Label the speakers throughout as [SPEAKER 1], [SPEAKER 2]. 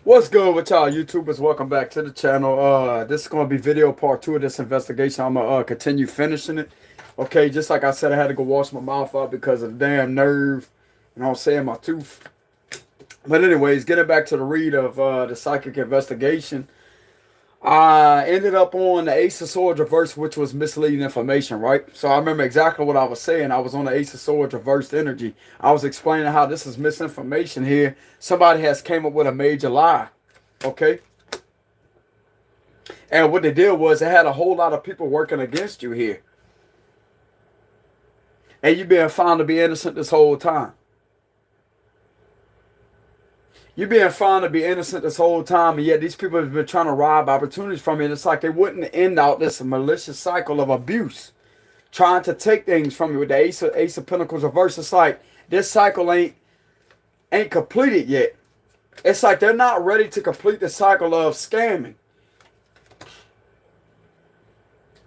[SPEAKER 1] What's good with y'all YouTubers? Welcome back to the channel. This is gonna be video part 2 of this investigation. I'm gonna continue finishing it. Okay, just like I said, I had to go wash my mouth out because of the damn nerve. You know what I'm saying? My tooth. But anyways, getting back to the read of the psychic investigation. I ended up on the Ace of Swords reverse, which was misleading information, right? So I remember exactly what I was saying. I was on the Ace of Swords reversed energy. I was explaining how this is misinformation here. Somebody has came up with a major lie, okay? And what they did was they had a whole lot of people working against you here. And you being found to be innocent this whole time. You're being found to be innocent this whole time, and yet these people have been trying to rob opportunities from you. And it's like they wouldn't end out this malicious cycle of abuse, trying to take things from you with the Ace of Pentacles reverse. It's like this cycle ain't completed yet. It's like they're not ready to complete the cycle of scamming.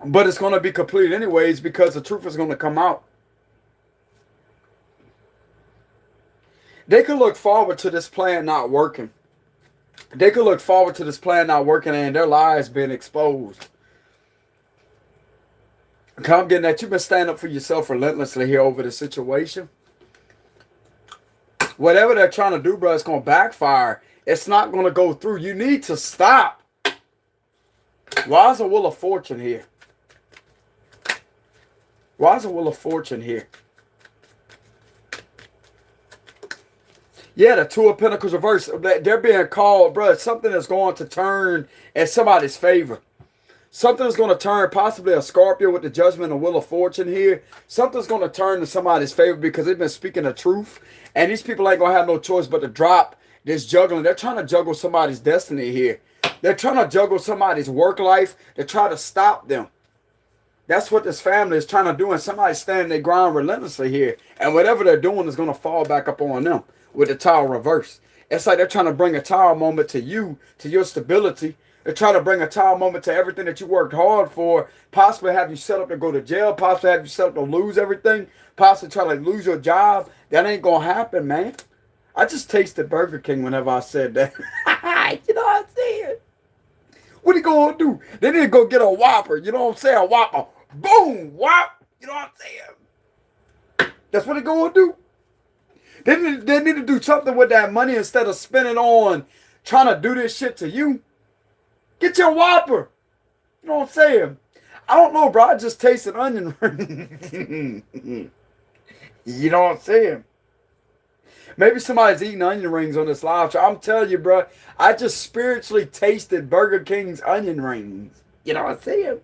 [SPEAKER 1] But it's going to be completed anyways because the truth is going to come out. They could look forward to this plan not working. They could look forward to this plan not working and their lies being exposed. I'm getting that you've been standing up for yourself relentlessly here over the situation. Whatever they're trying to do, bro, it's going to backfire. It's not going to go through. You need to stop. Why is a Wheel of Fortune here? Why is a Wheel of Fortune here? Yeah, the Two of Pentacles reverse. They're being called, bro. Something is going to turn in somebody's favor. Something's going to turn, possibly a Scorpio with the Judgment and Wheel of Fortune here. Something's going to turn in somebody's favor because they've been speaking the truth. And these people ain't going to have no choice but to drop this juggling. They're trying to juggle somebody's destiny here. They're trying to juggle somebody's work life. They're trying to stop them. That's what this family is trying to do. And somebody's standing their ground relentlessly here. And whatever they're doing is going to fall back up on them with the Tower reverse. It's like they're trying to bring a Tower moment to you, to your stability. They're trying to bring a Tower moment to everything that you worked hard for. Possibly have you set up to go to jail. Possibly have you set up to lose everything. Possibly try to lose your job. That ain't going to happen, man. I just tasted Burger King whenever I said that. You know what I'm saying? What are you going to do? They need to go get a Whopper. You know what I'm saying? A Whopper. Boom. Whop. You know what I'm saying? That's what they're going to do. They need to do something with that money instead of spending on trying to do this shit to you. Get your Whopper. You know what I'm saying? I don't know, bro. I just tasted onion ring. You know what I'm saying? Maybe somebody's eating onion rings on this live show. I'm telling you, bro. I just spiritually tasted Burger King's onion rings. You know what I'm saying?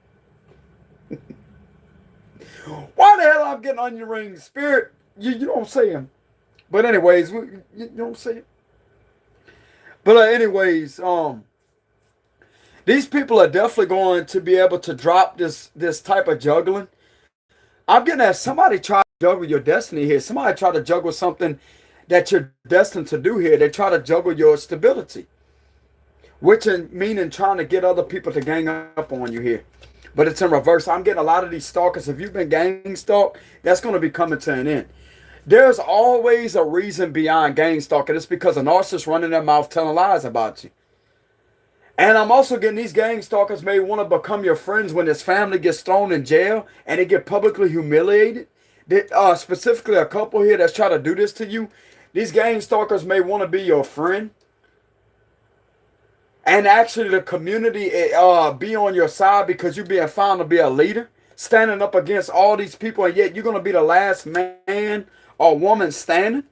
[SPEAKER 1] Why the hell I'm getting onion rings? Spirit, you know what I'm saying? But anyways, you know what I'm saying? But anyways, these people are definitely going to be able to drop this type of juggling. I'm getting at somebody try to juggle your destiny here. Somebody try to juggle something that you're destined to do here. They try to juggle your stability, which meaning trying to get other people to gang up on you here. But it's in reverse. I'm getting a lot of these stalkers. If you've been gang stalked, that's going to be coming to an end. There's always a reason beyond gang stalking. It's because a narcissist running their mouth telling lies about you. And I'm also getting these gang stalkers may want to become your friends when his family gets thrown in jail and they get publicly humiliated. Specifically, a couple here that's trying to do this to you. These gang stalkers may want to be your friend. And actually the community be on your side because you're being found to be a leader. Standing up against all these people, and yet you're going to be the last man or woman standing.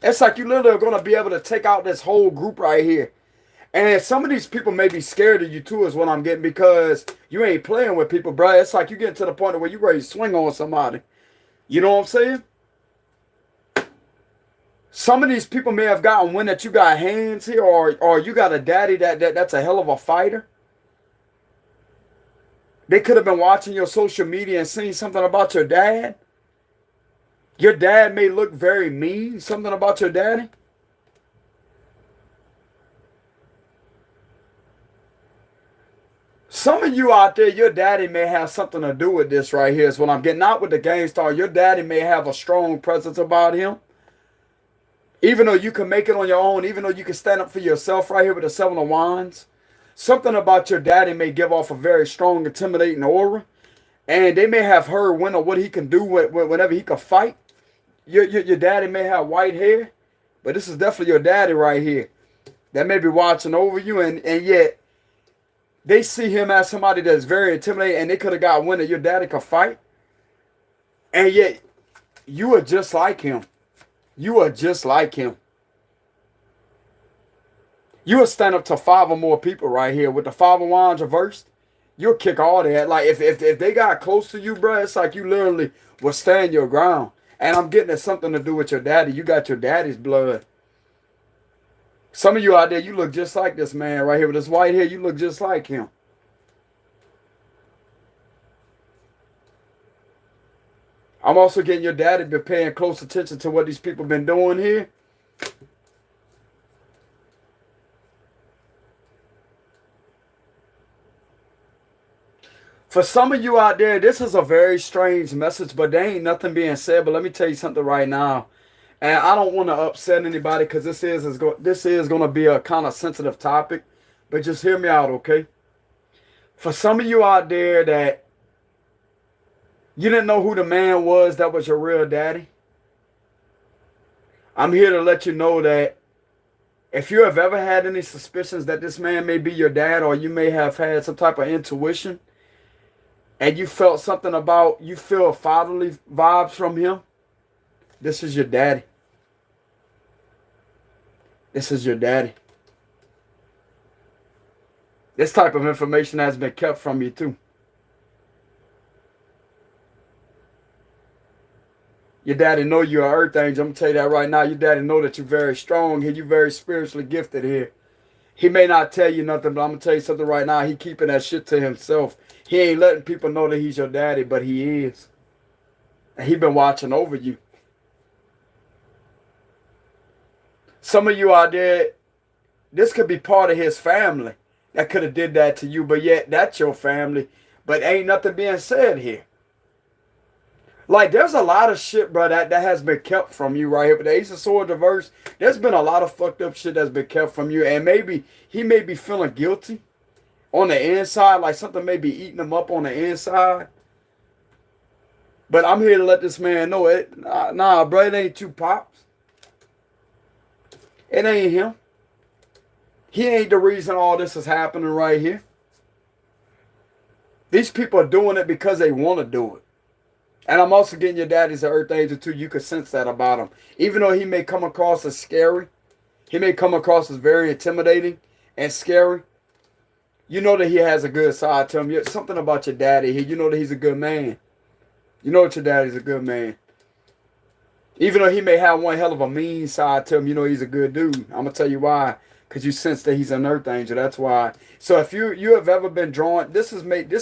[SPEAKER 1] It's like you literally are going to be able to take out this whole group right here. And some of these people may be scared of you too, is what I'm getting, because you ain't playing with people, bro. It's like you getting to the point where you ready to swing on somebody. You know what I'm saying? Some of these people may have gotten wind that you got hands here, or you got a daddy that's a hell of a fighter. They could have been watching your social media and seen something about your dad. Your dad may look very mean. Something about your daddy. Some of you out there, your daddy may have something to do with this right here is what I'm getting. Not with the gang star. Your daddy may have a strong presence about him. Even though you can make it on your own, even though you can stand up for yourself right here with the Seven of Wands, something about your daddy may give off a very strong, intimidating aura. And they may have heard when or what he can do whenever he can fight. Your daddy may have white hair, but this is definitely your daddy right here that may be watching over you. And yet, they see him as somebody that's very intimidating, and they could have got wind that your daddy could fight. And yet, you are just like him. You are just like him. You will stand up to 5 or more people right here with the 5 of Wands reversed. You'll kick all that. Like, if they got close to you, bro, it's like you literally will stand your ground. And I'm getting at something to do with your daddy. You got your daddy's blood. Some of you out there, you look just like this man right here with this white hair. You look just like him. I'm also getting your daddy been paying close attention to what these people been doing here. For some of you out there, this is a very strange message, but there ain't nothing being said. But let me tell you something right now. And I don't want to upset anybody because this is going to be a kind of sensitive topic. But just hear me out, okay? For some of you out there that you didn't know who the man was that was your real daddy, I'm here to let you know that if you have ever had any suspicions that this man may be your dad, or you may have had some type of intuition, and you felt something about, you feel fatherly vibes from him, this is your daddy. This is your daddy. This type of information has been kept from you too. Your daddy know you're an earth angel. I'm going to tell you that right now. Your daddy know that you're very strong here. You're very spiritually gifted here. He may not tell you nothing, but I'm going to tell you something right now. He keeping that shit to himself. He ain't letting people know that he's your daddy, but he is. And he been watching over you. Some of you out there, this could be part of his family that could have did that to you, but yet that's your family. But ain't nothing being said here. Like, there's a lot of shit, bro, that has been kept from you right here. But the Ace of Swords reverse, there's been a lot of fucked up shit that's been kept from you. And maybe he may be feeling guilty on the inside, like something may be eating him up on the inside. But I'm here to let this man know it. Nah, bro, it ain't you, Pops. It ain't him. He ain't the reason all this is happening right here. These people are doing it because they want to do it. And I'm also getting your daddy's an earth angel too. You can sense that about him. Even though he may come across as scary, he may come across as very intimidating and scary, you know that he has a good side to him. Something about your daddy here. You know that he's a good man. You know that your daddy's a good man. Even though he may have one hell of a mean side to him, you know he's a good dude. I'm going to tell you why. Because you sense that he's an earth angel. That's why. So if you have ever been drawn, this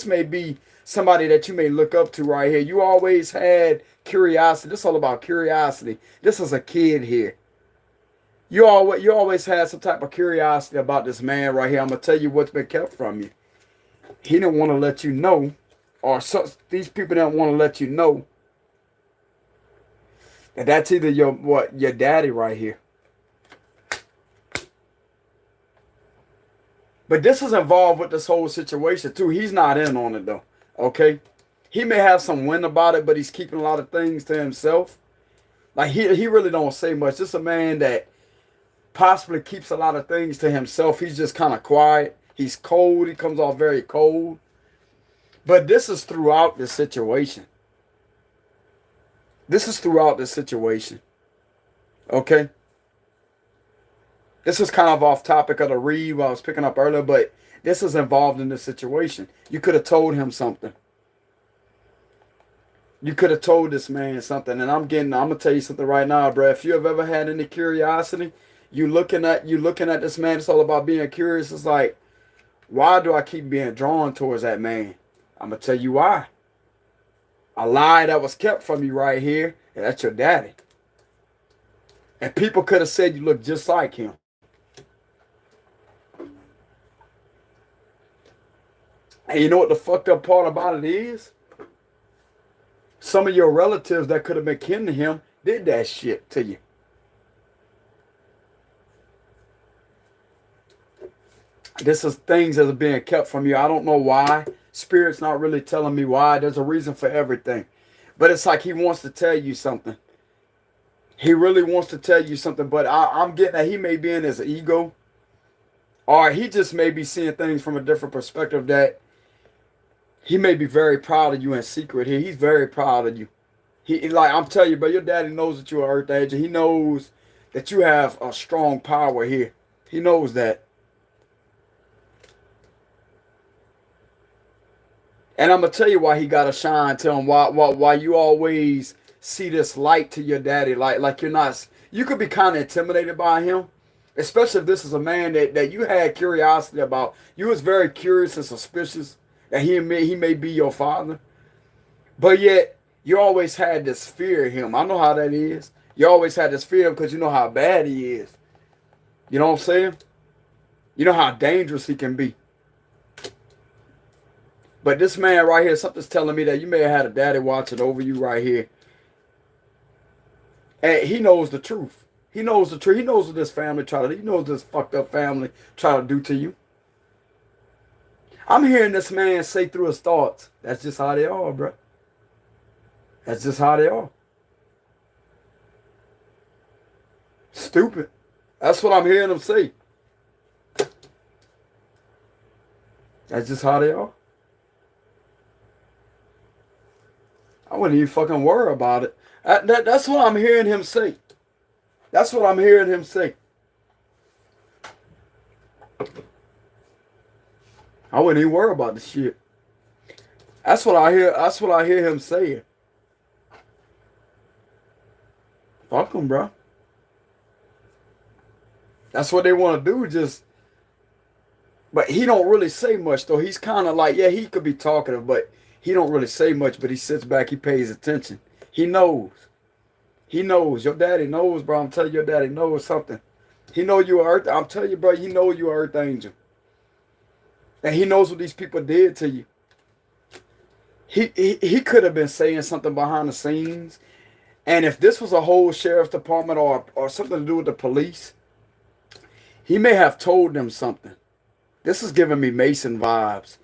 [SPEAKER 1] may be somebody that you may look up to right here. You always had curiosity. This is all about curiosity. This is a kid here. You always had some type of curiosity about this man right here. I'm going to tell you what's been kept from you. He didn't want to let you know, or these people didn't want to let you know that that's either your daddy right here. But this is involved with this whole situation too. He's not in on it though. Okay? He may have some win about it, but he's keeping a lot of things to himself. Like he really don't say much. This is a man that possibly keeps a lot of things to himself. He's just kind of quiet. He's cold. He comes off very cold. But this is throughout the situation. This is throughout the situation. Okay? This is kind of off topic of the read what I was picking up earlier, but this is involved in the situation. You could have told him something. You could have told this man something. And I'm going to tell you something right now, bro. If you have ever had any curiosity, you looking at this man, it's all about being curious. It's like, why do I keep being drawn towards that man? I'm going to tell you why. A lie that was kept from you right here, and that's your daddy. And people could have said you look just like him. And you know what the fucked up part about it is? Some of your relatives that could have been kin to him did that shit to you. This is things that are being kept from you. I don't know why. Spirit's not really telling me why. There's a reason for everything. But it's like he wants to tell you something. He really wants to tell you something. But I'm getting that he may be in his ego. Or he just may be seeing things from a different perspective, that he may be very proud of you in secret here. He's very proud of you. Like, I'm telling you, bro, your daddy knows that you're an earth angel. He knows that you have a strong power here. He knows that. And I'm going to tell you why he got to shine. Tell him why you always see this light to your daddy. Like you're not, you could be kind of intimidated by him. Especially if this is a man that you had curiosity about. You was very curious and suspicious that he may be your father. But yet, you always had this fear of him. I know how that is. You always had this fear because you know how bad he is. You know what I'm saying? You know how dangerous he can be. But this man right here, something's telling me that you may have had a daddy watching over you right here. And he knows the truth. He knows the truth. He knows what this family he knows this fucked up family try to do to you. I'm hearing this man say through his thoughts, that's just how they are, bro. That's just how they are. Stupid. That's what I'm hearing him say. That's just how they are. I wouldn't even fucking worry about it. That's what I'm hearing him say. That's what I'm hearing him say. I wouldn't even worry about the shit. That's what I hear. That's what I hear him saying. Fuck him, bro. That's what they want to do. Just, but he don't really say much though. He's kind of like, yeah, he could be talkative, but he don't really say much. But he sits back. He pays attention. He knows. He knows. Your daddy knows, bro. I'm telling you, your daddy knows something. He know you are earth. I'm telling you, bro. He know you are earth angel. And he knows what these people did to you. He could have been saying something behind the scenes. And if this was a whole sheriff's department or something to do with the police, he may have told them something. This is giving me Mason vibes.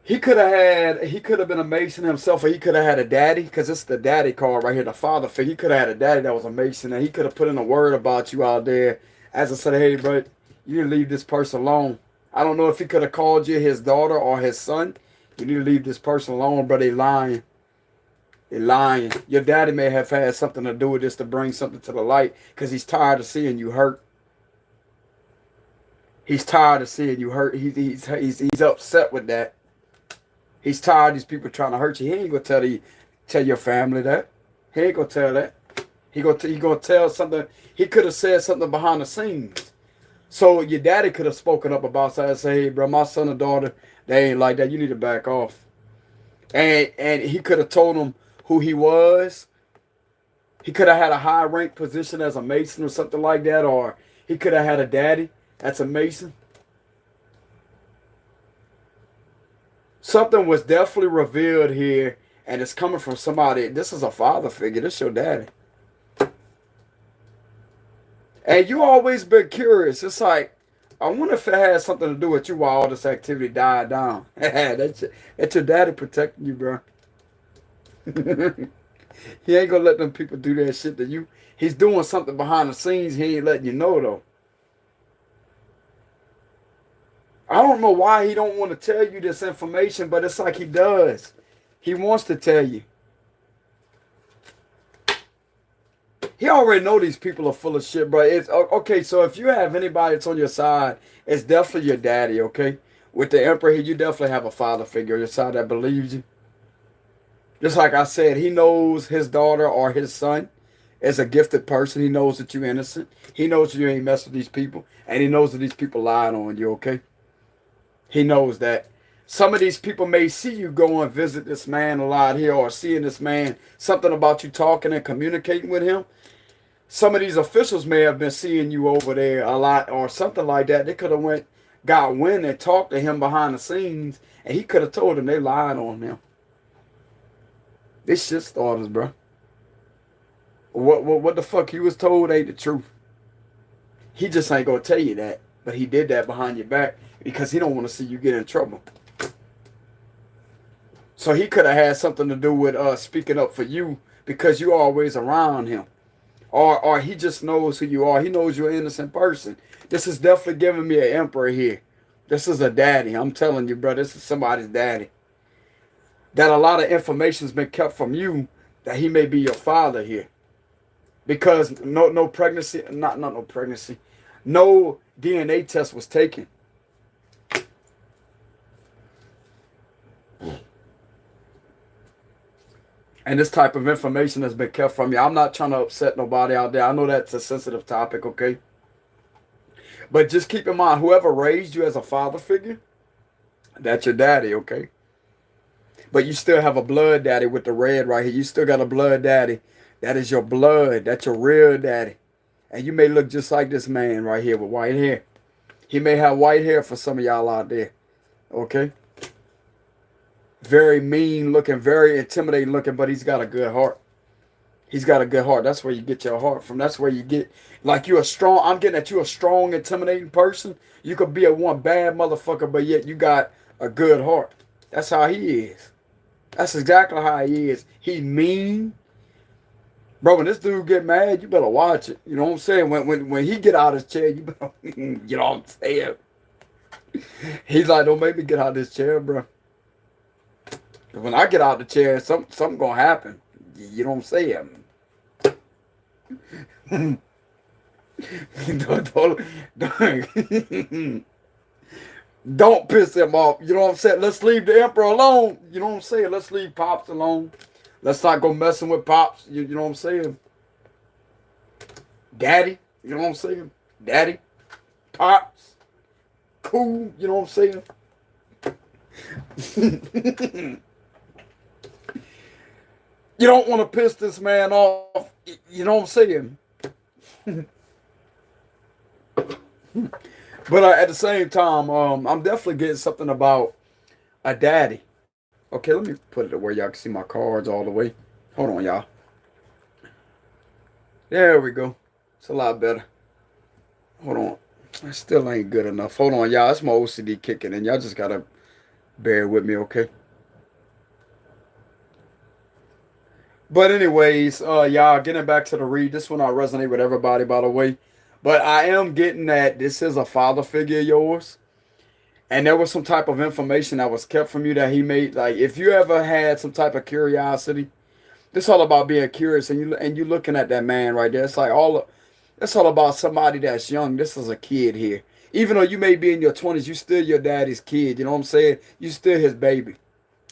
[SPEAKER 1] He could have been a Mason himself, or he could have had a daddy, because it's the daddy card right here, the father figure. He could have had a daddy that was a Mason, and he could have put in a word about you out there as I said, hey, bro, you need to leave this person alone. I don't know if he could have called you his daughter or his son. You need to leave this person alone, bro. They lying. They lying. Your daddy may have had something to do with this to bring something to the light, because he's tired of seeing you hurt. He's tired of seeing you hurt. He's upset with that. He's tired of these people trying to hurt you. He ain't gonna tell your family that. He ain't gonna tell that. He gonna tell something. He could have said something behind the scenes. So your daddy could have spoken up about that and say, hey, bro, my son and daughter, they ain't like that. You need to back off. And he could have told them who he was. He could have had a high rank position as a Mason or something like that. Or he could have had a daddy that's a Mason. Something was definitely revealed here, and it's coming from somebody. This is a father figure. This is your daddy. And you always been curious. It's like, I wonder if it has something to do with you while all this activity died down. That's your daddy protecting you, bro. He ain't gonna let them people do that shit to you. He's doing something behind the scenes. He ain't letting you know, though. I don't know why he don't want to tell you this information, but it's like he does. He wants to tell you. He already know these people are full of shit, bro. It's okay. So if you have anybody that's on your side, it's definitely your daddy. Okay, with the Emperor here, you definitely have a father figure on your side that believes you. Just like I said, he knows his daughter or his son is a gifted person. He knows that you're innocent. He knows you ain't mess with these people, and he knows that these people lied on you. Okay. He knows that. Some of these people may see you go and visit this man a lot here, or seeing this man, something about you talking and communicating with him. Some of these officials may have been seeing you over there a lot or something like that. They could have got wind and talked to him behind the scenes, and he could have told them they lied on him. This shit starters, bro. What the fuck he was told ain't the truth. He just ain't gonna tell you that. But he did that behind your back because he don't want to see you get in trouble. So he could have had something to do with speaking up for you because you're always around him. Or he just knows who you are. He knows you're an innocent person. This is definitely giving me an emperor here. This is a daddy. I'm telling you, bro, this is somebody's daddy. That a lot of information's been kept from you that he may be your father here. Because no pregnancy, no pregnancy. No DNA test was taken. And this type of information has been kept from you. I'm not trying to upset nobody out there. I know that's a sensitive topic, okay? But just keep in mind, whoever raised you as a father figure, that's your daddy, okay? But you still have a blood daddy with the red right here. You still got a blood daddy. That is your blood. That's your real daddy. And you may look just like this man right here with white hair. He may have white hair for some of y'all out there, okay? Very mean looking, very intimidating looking, but he's got a good heart. He's got a good heart. That's where you get your heart from. That's where you get, like, you're a strong, I'm getting at you a strong, intimidating person. You could be a one bad motherfucker, but yet you got a good heart. That's how he is. That's exactly how he is. He mean. Bro, when this dude get mad, you better watch it. You know what I'm saying? When he get out of his chair, you better, you know what I'm saying? He's like, don't make me get out of this chair, bro. When I get out of the chair, something gonna happen. You know what I'm saying? Don't piss him off. You know what I'm saying? Let's leave the emperor alone. You know what I'm saying? Let's leave Pops alone. Let's not go messing with Pops. You know what I'm saying? Daddy. You know what I'm saying? Daddy. Pops. Cool. You know what I'm saying? You don't want to piss this man off. You know what I'm saying? But at the same time, I'm definitely getting something about a daddy. Okay, let me put it where y'all can see my cards all the way. Hold on, y'all. There we go. It's a lot better. Hold on. It still ain't good enough. Hold on, y'all. It's my OCD kicking in. Y'all just got to bear with me, okay? But anyways, y'all, getting back to the read. This one I resonate with everybody, by the way. But I am getting that this is a father figure of yours. And there was some type of information that was kept from you that he made. Like, if you ever had some type of curiosity, this all about being curious. And you looking at that man right there. It's like it's all about somebody that's young. This is a kid here. Even though you may be in your 20s, you still your daddy's kid. You know what I'm saying? You still his baby.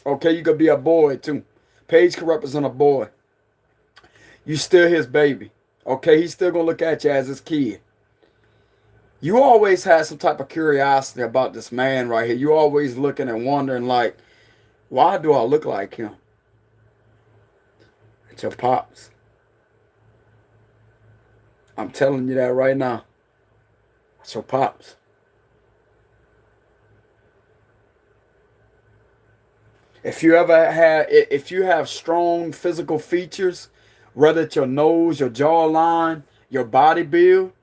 [SPEAKER 1] Okay, you could be a boy too. Page could represent a boy. You still his baby. Okay, he's still going to look at you as his kid. You always had some type of curiosity about this man right here. You always looking and wondering, like, why do I look like him? It's your pops. I'm telling you that right now. It's your pops. If you have strong physical features, whether it's your nose, your jawline, your body build,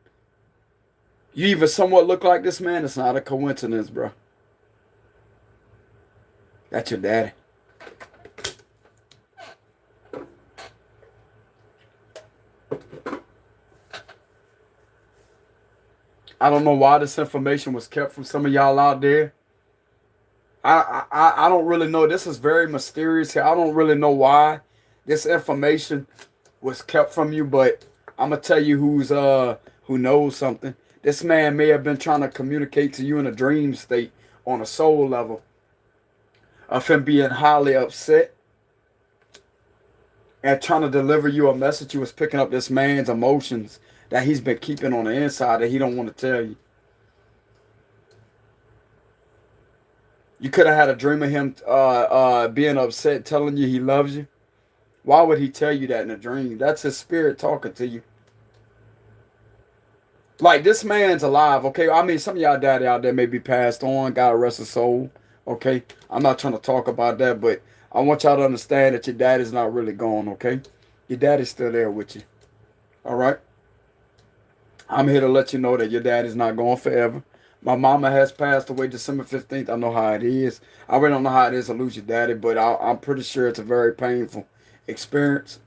[SPEAKER 1] you even somewhat look like this man, it's not a coincidence, bro. That's your daddy. I don't know why this information was kept from some of y'all out there. I don't really know. This is very mysterious here. I don't really know why this information was kept from you, but I'm gonna tell you who knows something. This man may have been trying to communicate to you in a dream state on a soul level of him being highly upset and trying to deliver you a message. He was picking up this man's emotions that he's been keeping on the inside that he don't want to tell you. You could have had a dream of him being upset, telling you he loves you. Why would he tell you that in a dream? That's his spirit talking to you. Like, this man's alive, okay? I mean, some of y'all daddy out there may be passed on. God rest his soul, okay? I'm not trying to talk about that, but I want y'all to understand that your daddy's not really gone, okay? Your daddy's still there with you, all right? I'm here to let you know that your daddy's not gone forever. My mama has passed away December 15th. I know how it is. I really don't know how it is to lose your daddy, but I'm pretty sure it's a very painful experience.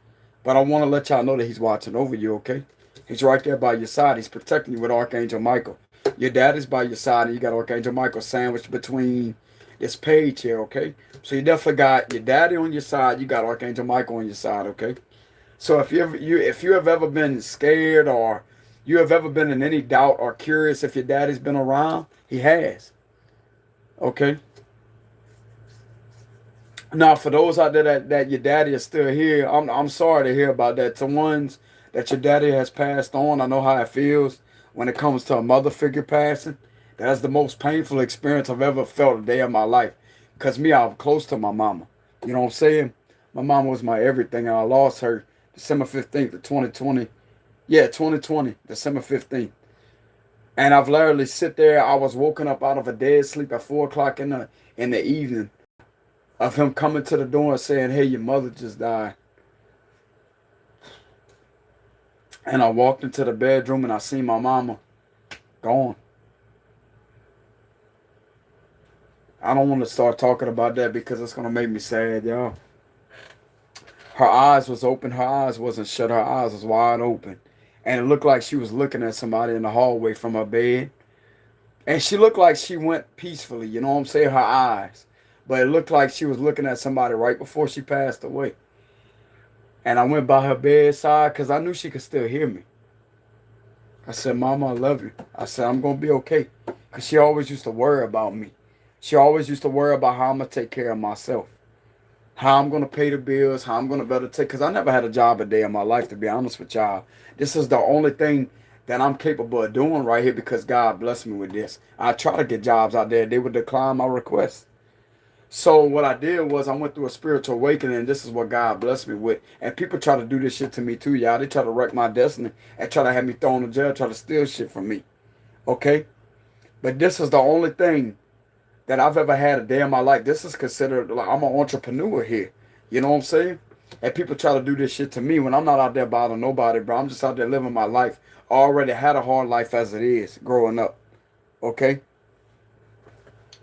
[SPEAKER 1] But I want to let y'all know that he's watching over you, okay? He's right there by your side. He's protecting you with Archangel Michael. Your dad is by your side, and you got Archangel Michael sandwiched between this page here, okay? So you definitely got your daddy on your side. You got Archangel Michael on your side, okay? So if you have ever been scared, or you have ever been in any doubt or curious if your daddy's been around, he has. Okay. Now, for those out there that your daddy is still here, I'm sorry to hear about that. To ones that your daddy has passed on, I know how it feels when it comes to a mother figure passing. That's the most painful experience I've ever felt a day of my life. Because me, I'm close to my mama. You know what I'm saying? My mama was my everything, and I lost her December 15th of 2020. Yeah, 2020, December 15th. And I've literally sit there. I was woken up out of a dead sleep at 4 o'clock in the evening of him coming to the door and saying, "Hey, your mother just died." And I walked into the bedroom and I seen my mama gone. I don't want to start talking about that because it's going to make me sad, y'all. Her eyes was open. Her eyes wasn't shut. Her eyes was wide open. And it looked like she was looking at somebody in the hallway from her bed. And she looked like she went peacefully, you know what I'm saying? Her eyes. But it looked like she was looking at somebody right before she passed away. And I went by her bedside because I knew she could still hear me. I said, "Mama, I love you." I said, "I'm going to be okay." Because she always used to worry about me. She always used to worry about how I'm going to take care of myself. How I'm going to pay the bills, how I'm going to better take. Because I never had a job a day in my life, to be honest with y'all. This is the only thing that I'm capable of doing right here because God blessed me with this. I try to get jobs out there. They would decline my request. So what I did was I went through a spiritual awakening, and this is what God blessed me with. And people try to do this shit to me too, y'all. They try to wreck my destiny and try to have me thrown in jail, try to steal shit from me. Okay? But this is the only thing that I've ever had a day in my life. This is considered, like, I'm an entrepreneur here. You know what I'm saying? And people try to do this shit to me when I'm not out there bothering nobody, bro. I'm just out there living my life. I already had a hard life as it is growing up. Okay?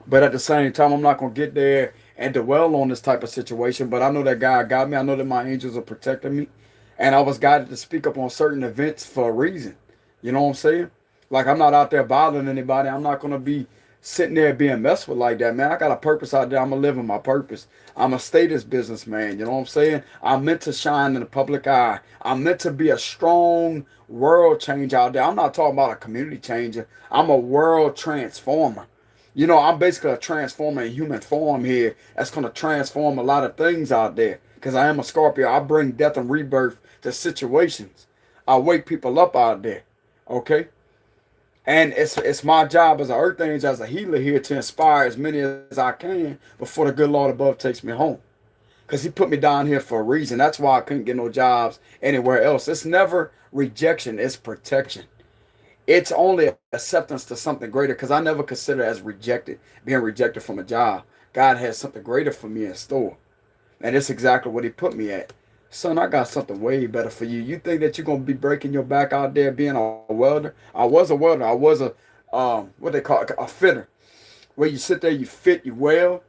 [SPEAKER 1] But at the same time, I'm not going to get there and dwell on this type of situation. But I know that God got me. I know that my angels are protecting me. And I was guided to speak up on certain events for a reason. You know what I'm saying? Like, I'm not out there bothering anybody. I'm not going to be sitting there being messed with like that, man. I got a purpose out there. I'm going to live in my purpose. I'm a status businessman. You know what I'm saying? I'm meant to shine in the public eye. I'm meant to be a strong world changer out there. I'm not talking about a community changer. I'm a world transformer. You know, I'm basically a transformer in human form here that's going to transform a lot of things out there. Because I am a Scorpio. I bring death and rebirth to situations. I wake people up out there. Okay? And it's my job as an earth angel, as a healer here, to inspire as many as I can before the good Lord above takes me home. Because he put me down here for a reason. That's why I couldn't get no jobs anywhere else. It's never rejection. It's protection. It's only acceptance to something greater, because I never consider as being rejected from a job. God has something greater for me in store. And it's exactly what he put me at. Son, I got something way better for you. You think that you're going to be breaking your back out there being a welder? I was a welder. I was a, what they call it, a fitter. Where you sit there, you fit, you weld.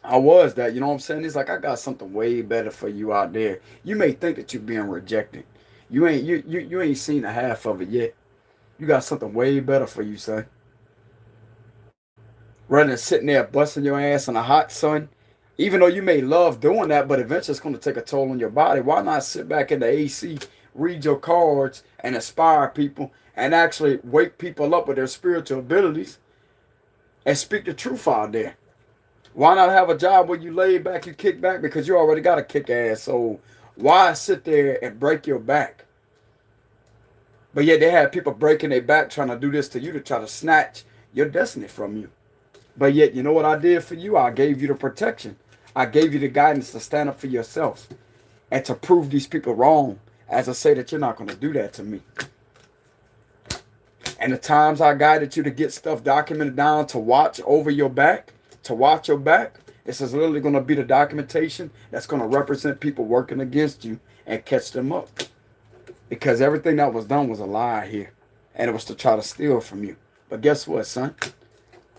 [SPEAKER 1] I was that, you know what I'm saying? He's like, I got something way better for you out there. You may think that you're being rejected. You ain't seen the half of it yet. You got something way better for you, son. Rather than sitting there busting your ass in the hot sun, even though you may love doing that, but eventually it's going to take a toll on your body. Why not sit back in the AC, read your cards, and inspire people, and actually wake people up with their spiritual abilities and speak the truth out there? Why not have a job where you lay back, you kick back, because you already got a kick-ass soul? Why sit there and break your back? But yet they have people breaking their back trying to do this to you, to try to snatch your destiny from you. But yet, you know what I did for you? I gave you the protection. I gave you the guidance to stand up for yourself and to prove these people wrong, as I say that you're not going to do that to me. And the times I guided you to get stuff documented down, to watch over your back, to watch your back, this is literally going to be the documentation that's going to represent people working against you and catch them up. Because everything that was done was a lie here. And it was to try to steal from you. But guess what, son?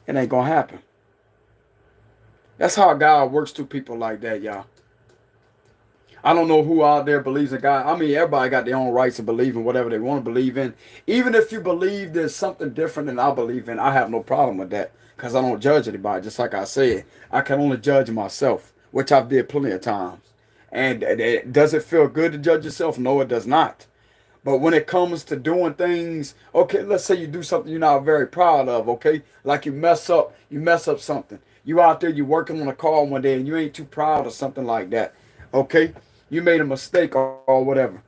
[SPEAKER 1] It ain't gonna happen. That's how God works through people like that, y'all. I don't know who out there believes in God. I mean, everybody got their own rights to believe in whatever they want to believe in. Even if you believe there's something different than I believe in, I have no problem with that. Because I don't judge anybody. Just like I said, I can only judge myself, which I've did plenty of times. And does it feel good to judge yourself? No, it does not. But when it comes to doing things, okay, let's say you do something you're not very proud of, okay? Like you mess up something. You out there, you're working on a car one day and you ain't too proud of something like that, okay? You made a mistake or whatever.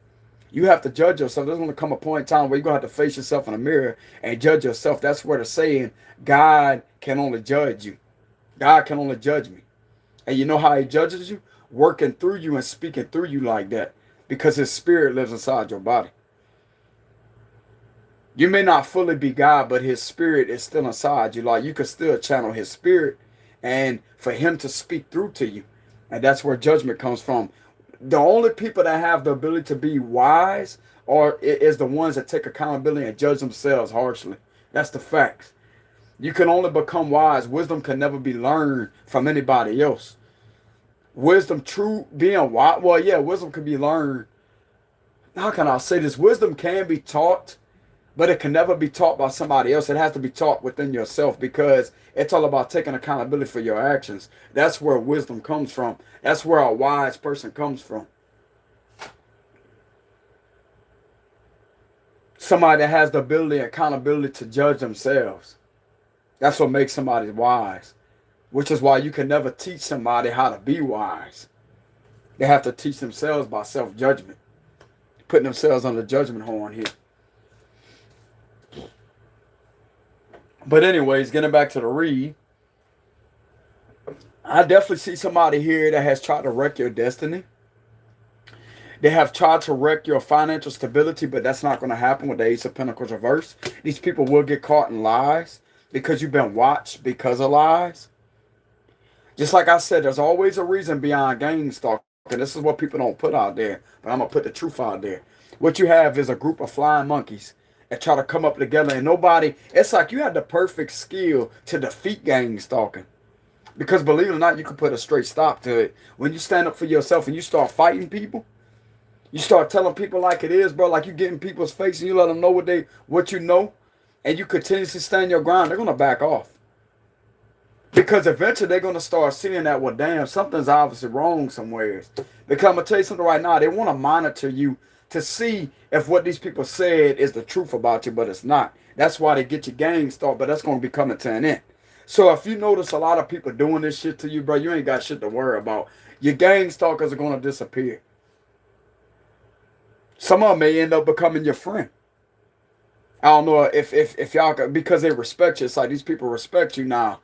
[SPEAKER 1] You have to judge yourself. There's going to come a point in time where you're going to have to face yourself in the mirror and judge yourself. That's where the saying, God can only judge you. God can only judge me. And you know how he judges you? Working through you and speaking through you like that. Because his spirit lives inside your body. You may not fully be God, but his spirit is still inside you. Like you could still channel his spirit and for him to speak through to you. And that's where judgment comes from. The only people that have the ability to be wise is the ones that take accountability and judge themselves harshly. That's the facts. You can only become wise. Wisdom can never be learned from anybody else. Wisdom, true being wise. Well, yeah, wisdom can be learned. How can I say this? Wisdom can be taught, but it can never be taught by somebody else. It has to be taught within yourself because it's all about taking accountability for your actions. That's where wisdom comes from. That's where a wise person comes from. Somebody that has the ability and accountability to judge themselves. That's what makes somebody wise. Which is why you can never teach somebody how to be wise. They have to teach themselves by self-judgment. Putting themselves on the judgment horn here. But anyways, getting back to the read. I definitely see somebody here that has tried to wreck your destiny. They have tried to wreck your financial stability, but that's not going to happen with the Ace of Pentacles reverse. These people will get caught in lies because you've been watched because of lies. Just like I said, there's always a reason beyond gang stalking. This is what people don't put out there, but I'm going to put the truth out there. What you have is a group of flying monkeys that try to come up together, and nobody, it's like you had the perfect skill to defeat gang stalking. Because believe it or not, you can put a straight stop to it. When you stand up for yourself and you start fighting people, you start telling people like it is, bro, like you get in people's face and you let them know what you know, and you continuously stand your ground, they're going to back off. Because eventually they're going to start seeing that, well, damn, something's obviously wrong somewhere. Because I'm going to tell you something right now. They want to monitor you to see if what these people said is the truth about you, but it's not. That's why they get your gang started, but that's going to be coming to an end. So if you notice a lot of people doing this shit to you, bro, you ain't got shit to worry about. Your gang stalkers are going to disappear. Some of them may end up becoming your friend. I don't know if y'all, because they respect you. It's like these people respect you now.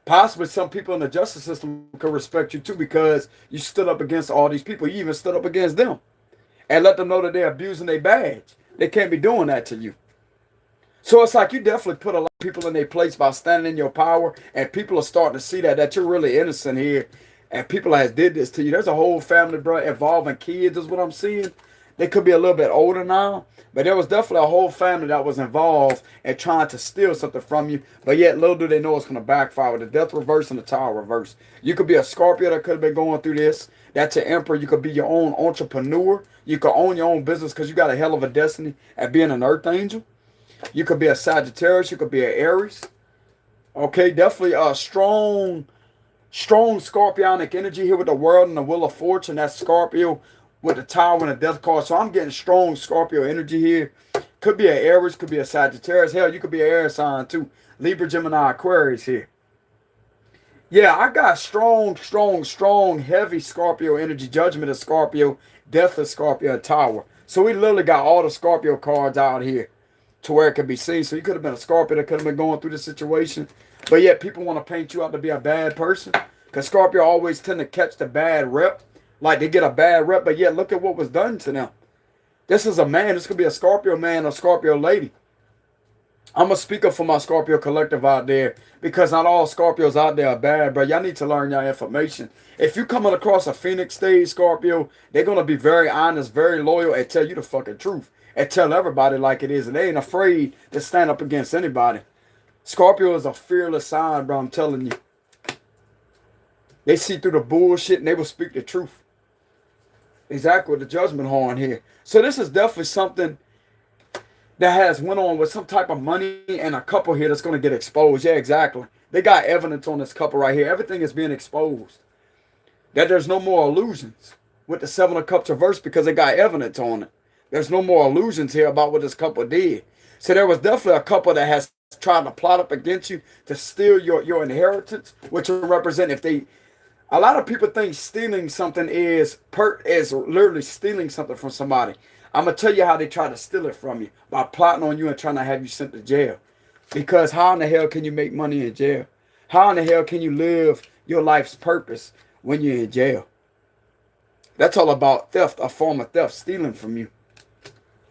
[SPEAKER 1] Possibly some people in the justice system could respect you too because you stood up against all these people. You even stood up against them and let them know that they're abusing their badge. They can't be doing that to you. So it's like you definitely put a lot of people in their place by standing in your power, and people are starting to see that you're really innocent here, and people has did this to you. There's a whole family, bro, involving kids is what I'm seeing. They could be a little bit older now, but there was definitely a whole family that was involved in trying to steal something from you. But yet, little do they know it's going to backfire with the death reverse and the tower reverse. You could be a Scorpio that could have been going through this. That's an emperor. You could be your own entrepreneur. You could own your own business because you got a hell of a destiny at being an earth angel. You could be a Sagittarius. You could be an Aries. Okay, definitely a strong scorpionic energy here with the world and the wheel of fortune. That's Scorpio with the tower and the death card. So I'm getting strong Scorpio energy here. Could be an Aries, could be a Sagittarius. Hell, you could be an air sign too. Libra, Gemini, Aquarius here. Yeah, I got strong, heavy Scorpio energy. Judgment of Scorpio, death of Scorpio, and tower. So we literally got all the Scorpio cards out here to where it can be seen. So you could have been a Scorpio that could have been going through this situation. But yet people want to paint you out to be a bad person. Because Scorpio always tend to catch the bad rep. Like they get a bad rep, but yet look at what was done to them. This is a man. This could be a Scorpio man or Scorpio lady. I'm going to speak up for my Scorpio collective out there because not all Scorpios out there are bad, bro. Y'all need to learn your information. If you coming across a Phoenix stage Scorpio, they're going to be very honest, very loyal, and tell you the fucking truth. And tell everybody like it is. And they ain't afraid to stand up against anybody. Scorpio is a fearless sign, bro. I'm telling you. They see through the bullshit and they will speak the truth. Exactly, with the judgment horn here. So this is definitely something that has went on with some type of money and a couple here that's going to get exposed. Yeah, exactly. They got evidence on this couple right here. Everything is being exposed. That there's no more illusions with the Seven of Cups reversed because they got evidence on it. There's no more illusions here about what this couple did. So there was definitely a couple that has tried to plot up against you to steal your inheritance, which will represent if they... A lot of people think stealing something is literally stealing something from somebody. I'm going to tell you how they try to steal it from you. By plotting on you and trying to have you sent to jail. Because how in the hell can you make money in jail? How in the hell can you live your life's purpose when you're in jail? That's all about theft, a form of theft, stealing from you.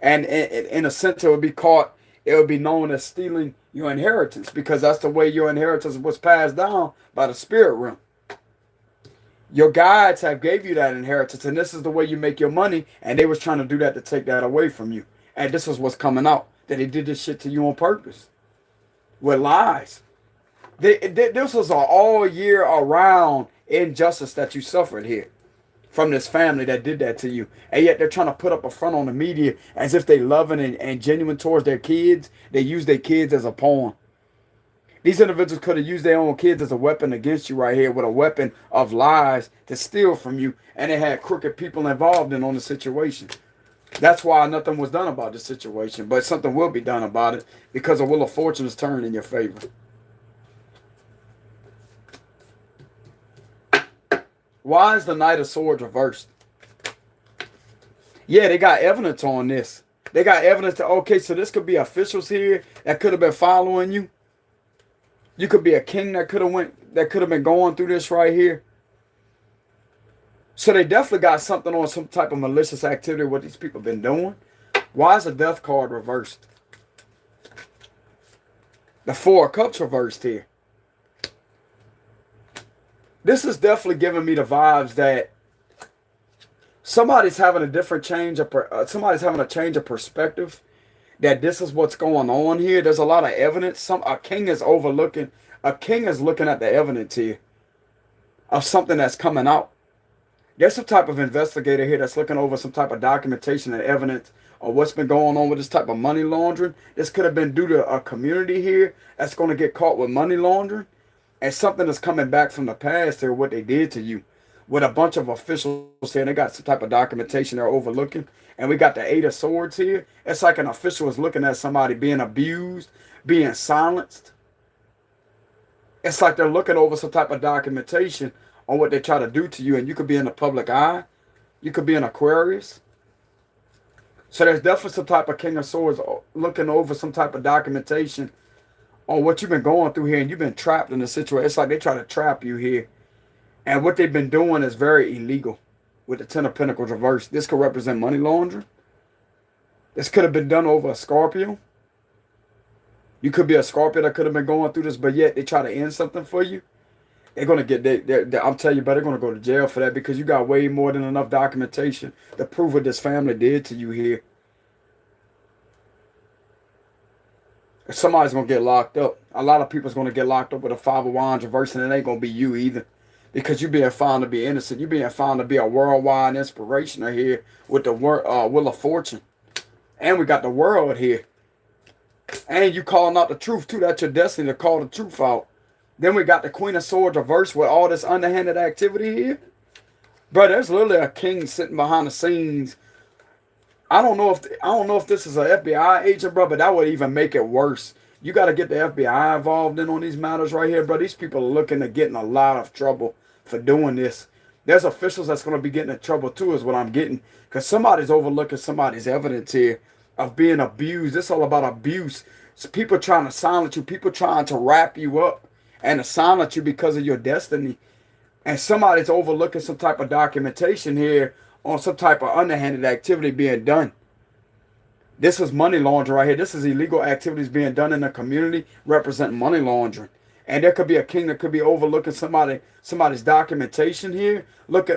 [SPEAKER 1] And in a sense, it would be caught, it would be known as stealing your inheritance. Because that's the way your inheritance was passed down by the spirit realm. Your guides have gave you that inheritance, and this is the way you make your money, and they was trying to do that to take that away from you. And this is what's coming out, that they did this shit to you on purpose. With lies. This was an all year around injustice that you suffered here. From this family that did that to you. And yet they're trying to put up a front on the media as if they loving and genuine towards their kids. They use their kids as a pawn. These individuals could have used their own kids as a weapon against you right here with a weapon of lies to steal from you. And they had crooked people involved in on the situation. That's why nothing was done about the situation. But something will be done about it because the Wheel of Fortune is turned in your favor. Why is the Knight of Swords reversed? Yeah, they got evidence on this. They got evidence that, okay, so this could be officials here that could have been following you. You could be a king that could have been going through this right here. So they definitely got something on some type of malicious activity what these people been doing. Why is the Death card reversed? The Four of Cups reversed here. This is definitely giving me the vibes that somebody's having a different change of somebody's having a change of perspective. That this is what's going on here. There's a lot of evidence. A king is overlooking. A king is looking at the evidence here of something that's coming out. There's some type of investigator here that's looking over some type of documentation and evidence of what's been going on with this type of money laundering. This could have been due to a community here that's going to get caught with money laundering. And something that's coming back from the past here, what they did to you. With a bunch of officials here, and they got some type of documentation they're overlooking. And we got the Eight of Swords here. It's like an official is looking at somebody being abused, being silenced. It's like they're looking over some type of documentation on what they try to do to you. And you could be in the public eye. You could be an Aquarius. So there's definitely some type of King of Swords looking over some type of documentation on what you've been going through here, and you've been trapped in the situation. It's like they try to trap you here. And what they've been doing is very illegal with the Ten of Pentacles reversed. This could represent money laundering. This could have been done over a Scorpio. You could be a Scorpio that could have been going through this, but yet they try to end something for you. They're going to get, I'm telling you, but they're going to go to jail for that because you got way more than enough documentation to prove what this family did to you here. Somebody's going to get locked up. A lot of people's going to get locked up with a Five of Wands reverse, and it ain't going to be you either. Because you're being found to be innocent. You're being found to be a worldwide inspirational here with the Wheel of Fortune. And we got the World here. And you calling out the truth too. That's your destiny to call the truth out. Then we got the Queen of Swords reversed with all this underhanded activity here. Bro, there's literally a king sitting behind the scenes. I don't know if this is an FBI agent, bro, but that would even make it worse. You got to get the FBI involved in on these matters right here, bro. These people are looking to get in a lot of trouble for doing this. There's officials that's going to be getting in trouble too, is what I'm getting. Because somebody's overlooking somebody's evidence here of being abused. It's all about abuse. It's people trying to silence you. People trying to wrap you up and to silence you because of your destiny. And somebody's overlooking some type of documentation here on some type of underhanded activity being done. This is money laundering right here. This is illegal activities being done in the community representing money laundering. And there could be a king that could be overlooking somebody's documentation here,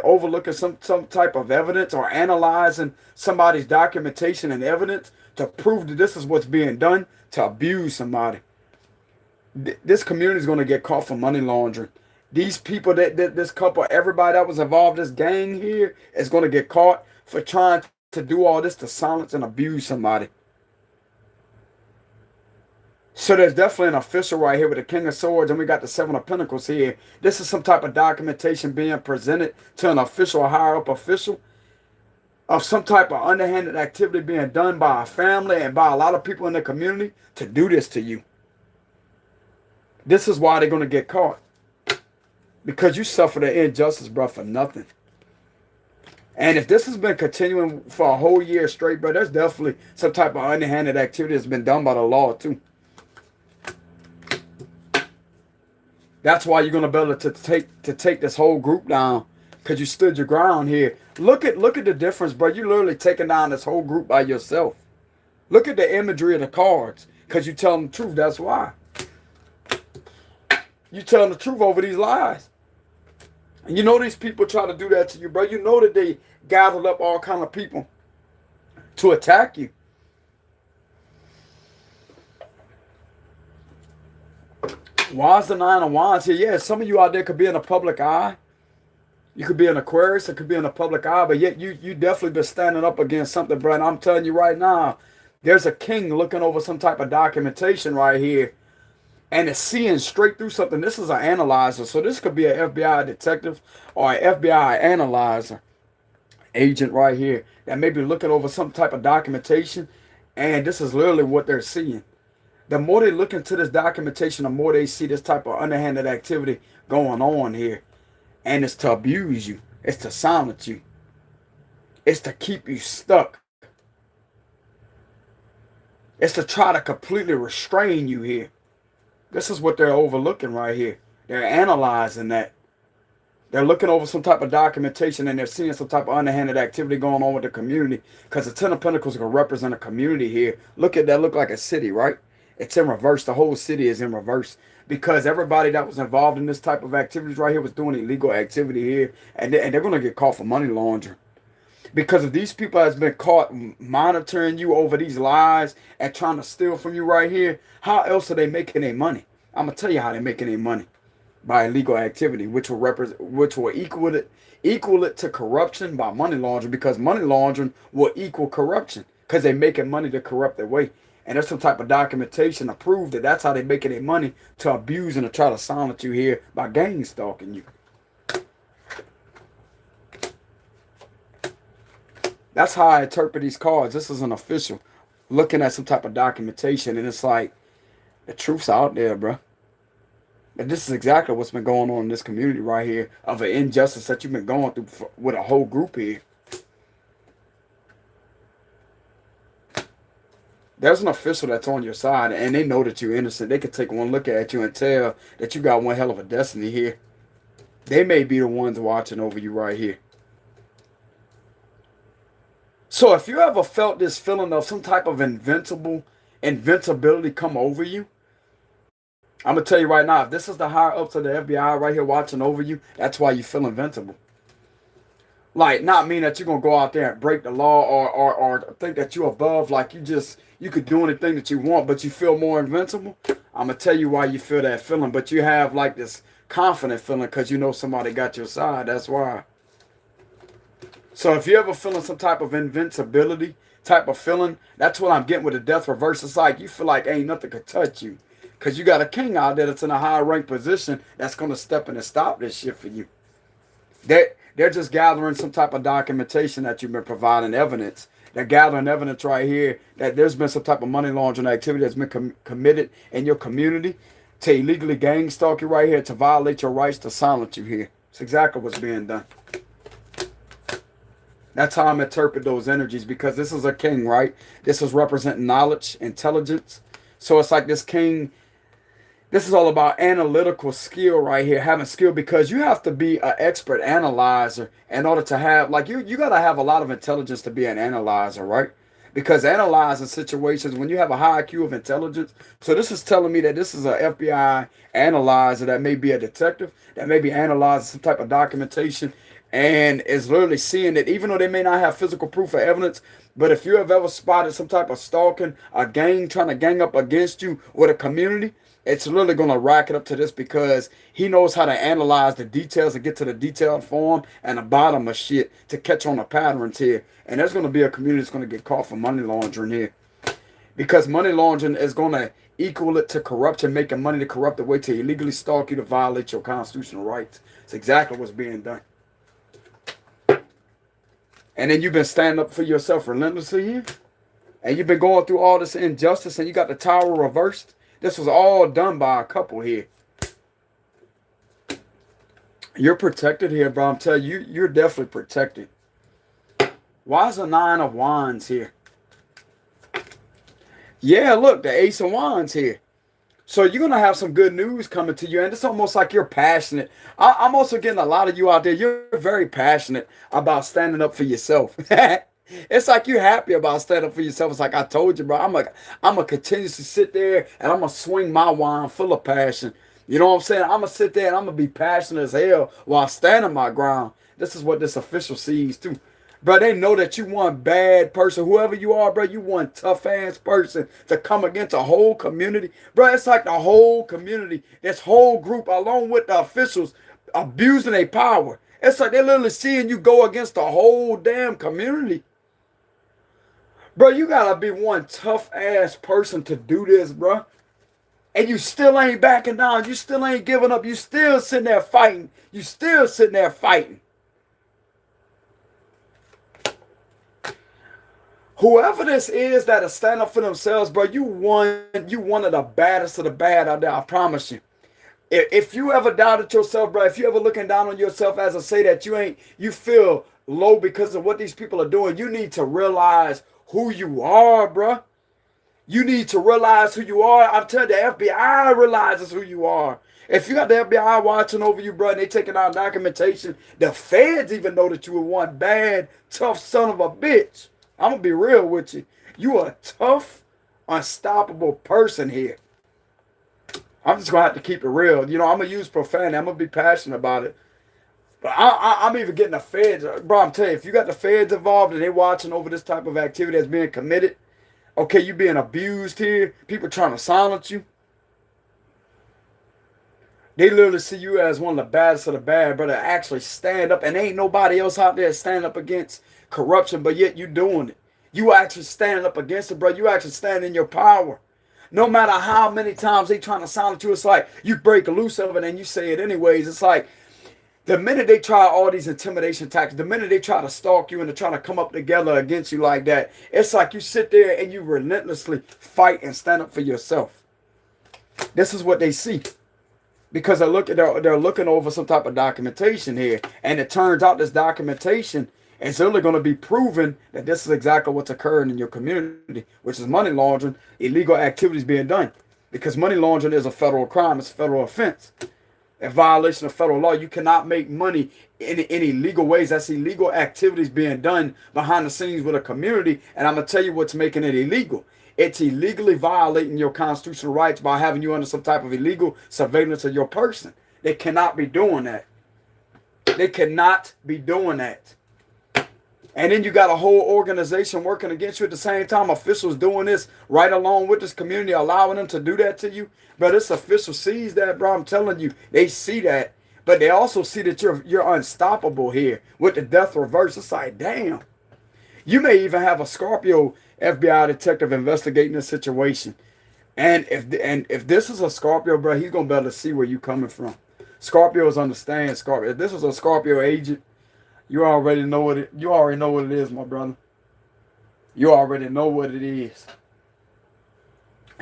[SPEAKER 1] overlooking some type of evidence or analyzing somebody's documentation and evidence to prove that this is what's being done to abuse somebody. This community is going to get caught for money laundering. These people this couple, everybody that was involved, this gang here, is going to get caught for trying to do all this to silence and abuse somebody. So there's definitely an official right here with the King of Swords, and we got the Seven of Pentacles here. This is some type of documentation being presented to an official, a higher up official, of some type of underhanded activity being done by a family and by a lot of people in the community to do this to you. This is why they're going to get caught. Because you suffered an injustice, bro, for nothing. And if this has been continuing for a whole year straight, bro, there's definitely some type of underhanded activity that's been done by the law, too. That's why you're gonna be able to take this whole group down, because you stood your ground here. Look at the difference, bro. You literally taking down this whole group by yourself. Look at the imagery of the cards, because you tell them the truth. That's why. You telling the truth over these lies. And you know these people try to do that to you, bro. You know that they gathered up all kind of people to attack you. Why is the Nine of Wands here? Yeah, some of you out there could be in the public eye. You could be an Aquarius. It could be in the public eye. But yet you definitely been standing up against something, bro. And I'm telling you right now, there's a king looking over some type of documentation right here. And it's seeing straight through something. This is an analyzer. So this could be an FBI detective or an FBI analyzer agent right here that may be looking over some type of documentation. And this is literally what they're seeing. The more they look into this documentation, the more they see this type of underhanded activity going on here. And it's to abuse you. It's to silence you. It's to keep you stuck. It's to try to completely restrain you here. This is what they're overlooking right here. They're analyzing that. They're looking over some type of documentation, and they're seeing some type of underhanded activity going on with the community. Because the Ten of Pentacles is going to represent a community here. Look at that. Look like a city, right? It's in reverse. The whole city is in reverse. Because everybody that was involved in this type of activities right here was doing illegal activity here. And they're going to get caught for money laundering. Because if these people has been caught monitoring you over these lies and trying to steal from you right here, how else are they making their money? I'm going to tell you how they're making their money. By illegal activity, which will equal it to corruption by money laundering, because money laundering will equal corruption because they're making money to corrupt their way. And there's some type of documentation to prove that that's how they're making their money, to abuse and to try to silence you here by gang stalking you. That's how I interpret these cards. This is an official looking at some type of documentation, and it's like the truth's out there, bro. And this is exactly what's been going on in this community right here, of an injustice that you've been going through with a whole group here. There's an official that's on your side, and they know that you're innocent. They can take one look at you and tell that you got one hell of a destiny here. They may be the ones watching over you right here. So if you ever felt this feeling of some type of invincibility come over you, I'm going to tell you right now, if this is the higher ups of the FBI right here watching over you, that's why you feel invincible. Like, not mean that you're going to go out there and break the law or think that you're above, like you could do anything that you want, but you feel more invincible. I'm going to tell you why you feel that feeling, but you have like this confident feeling because you know somebody got your side. That's why. So if you're ever feeling some type of invincibility type of feeling, that's what I'm getting with the death reverse. It's like you feel like ain't nothing could touch you. Because you got a king out there that's in a high rank position that's going to step in and stop this shit for you. They're just gathering some type of documentation that you've been providing evidence. They're gathering evidence right here that there's been some type of money laundering activity that's been committed in your community to illegally gang stalk you right here, to violate your rights, to silence you here. It's exactly what's being done. That's how I'm interpret those energies, because this is a king, right? This is representing knowledge, intelligence. So it's like this king. This is all about analytical skill right here, having skill, because you have to be an expert analyzer in order to have, like, you got to have a lot of intelligence to be an analyzer, right? Because analyzing situations, when you have a high IQ of intelligence, so this is telling me that this is an FBI analyzer that may be a detective, that may be analyzing some type of documentation and is literally seeing it, even though they may not have physical proof or evidence. But if you have ever spotted some type of stalking, a gang trying to gang up against you with a community, it's literally going to rack it up to this, because he knows how to analyze the details and get to the detailed form and the bottom of shit to catch on the patterns here. And there's going to be a community that's going to get caught for money laundering here, because money laundering is going to equal it to corruption, making money the corrupted way to illegally stalk you, to violate your constitutional rights. It's exactly what's being done. And then you've been standing up for yourself relentlessly here, and you've been going through all this injustice, and you got the tower reversed. This was all done by a couple here. You're protected here, bro. I'm telling you, you're definitely protected. Why is the 9 of Wands here? Yeah, look, the Ace of Wands here. So you're going to have some good news coming to you, and it's almost like you're passionate. I'm also getting a lot of you out there. You're very passionate about standing up for yourself. It's like you're happy about standing up for yourself. It's like I told you, bro. I'm going to continuously sit there, and I'm going to swing my wine full of passion. You know what I'm saying? I'm going to sit there, and I'm going to be passionate as hell while standing my ground. This is what this official sees, too. Bro, they know that you one bad person. Whoever you are, bro, you one tough-ass person to come against a whole community. Bro, it's like the whole community, this whole group, along with the officials, abusing their power. It's like they're literally seeing you go against the whole damn community. Bro, you gotta be one tough-ass person to do this, bro. And you still ain't backing down. You still ain't giving up. You still sitting there fighting. You still sitting there fighting. Whoever this is that is standing up for themselves, bro, you one of the baddest of the bad out there, I promise you. If you ever doubted yourself, bro, if you ever looking down on yourself as I say that you feel low because of what these people are doing, you need to realize who you are, bro. You need to realize who you are. I'm telling you, the FBI realizes who you are. If you got the FBI watching over you, bro, and they taking out documentation, the feds even know that you were one bad, tough son of a bitch. I'm going to be real with you. You are a tough, unstoppable person here. I'm just going to have to keep it real. You know, I'm going to use profanity. I'm going to be passionate about it. But I'm even getting the feds. Bro, I'm telling you, if you got the feds involved and they're watching over this type of activity that's being committed, okay, you being abused here, people trying to silence you, they literally see you as one of the baddest of the bad, brother. Actually stand up, and ain't nobody else out there standing up against corruption, but yet you doing it. You actually standing up against it, bro. You actually stand in your power. No matter how many times they trying to silence you, it's like you break loose of it and you say it anyways. It's like the minute they try all these intimidation tactics, the minute they try to stalk you and to try to come up together against you like that, it's like you sit there and you relentlessly fight and stand up for yourself. This is what they see. Because they're looking over some type of documentation here. And it turns out this documentation is only going to be proven that this is exactly what's occurring in your community, which is money laundering, illegal activities being done. Because money laundering is a federal crime. It's a federal offense. A violation of federal law. You cannot make money in illegal ways. That's illegal activities being done behind the scenes with a community. And I'm going to tell you what's making it illegal. It's illegally violating your constitutional rights by having you under some type of illegal surveillance of your person. They cannot be doing that. They cannot be doing that. And then you got a whole organization working against you at the same time. Officials doing this right along with this community, allowing them to do that to you. But this official sees that, bro. I'm telling you, they see that. But they also see that you're unstoppable here with the death reverse. It's like, damn. You may even have a Scorpio FBI detective investigating this situation. And if this is a Scorpio, bro, he's going to be able to see where you're coming from. Scorpios understand Scorpio. If this is a Scorpio agent, you already know what it is, my brother. You already know what it is.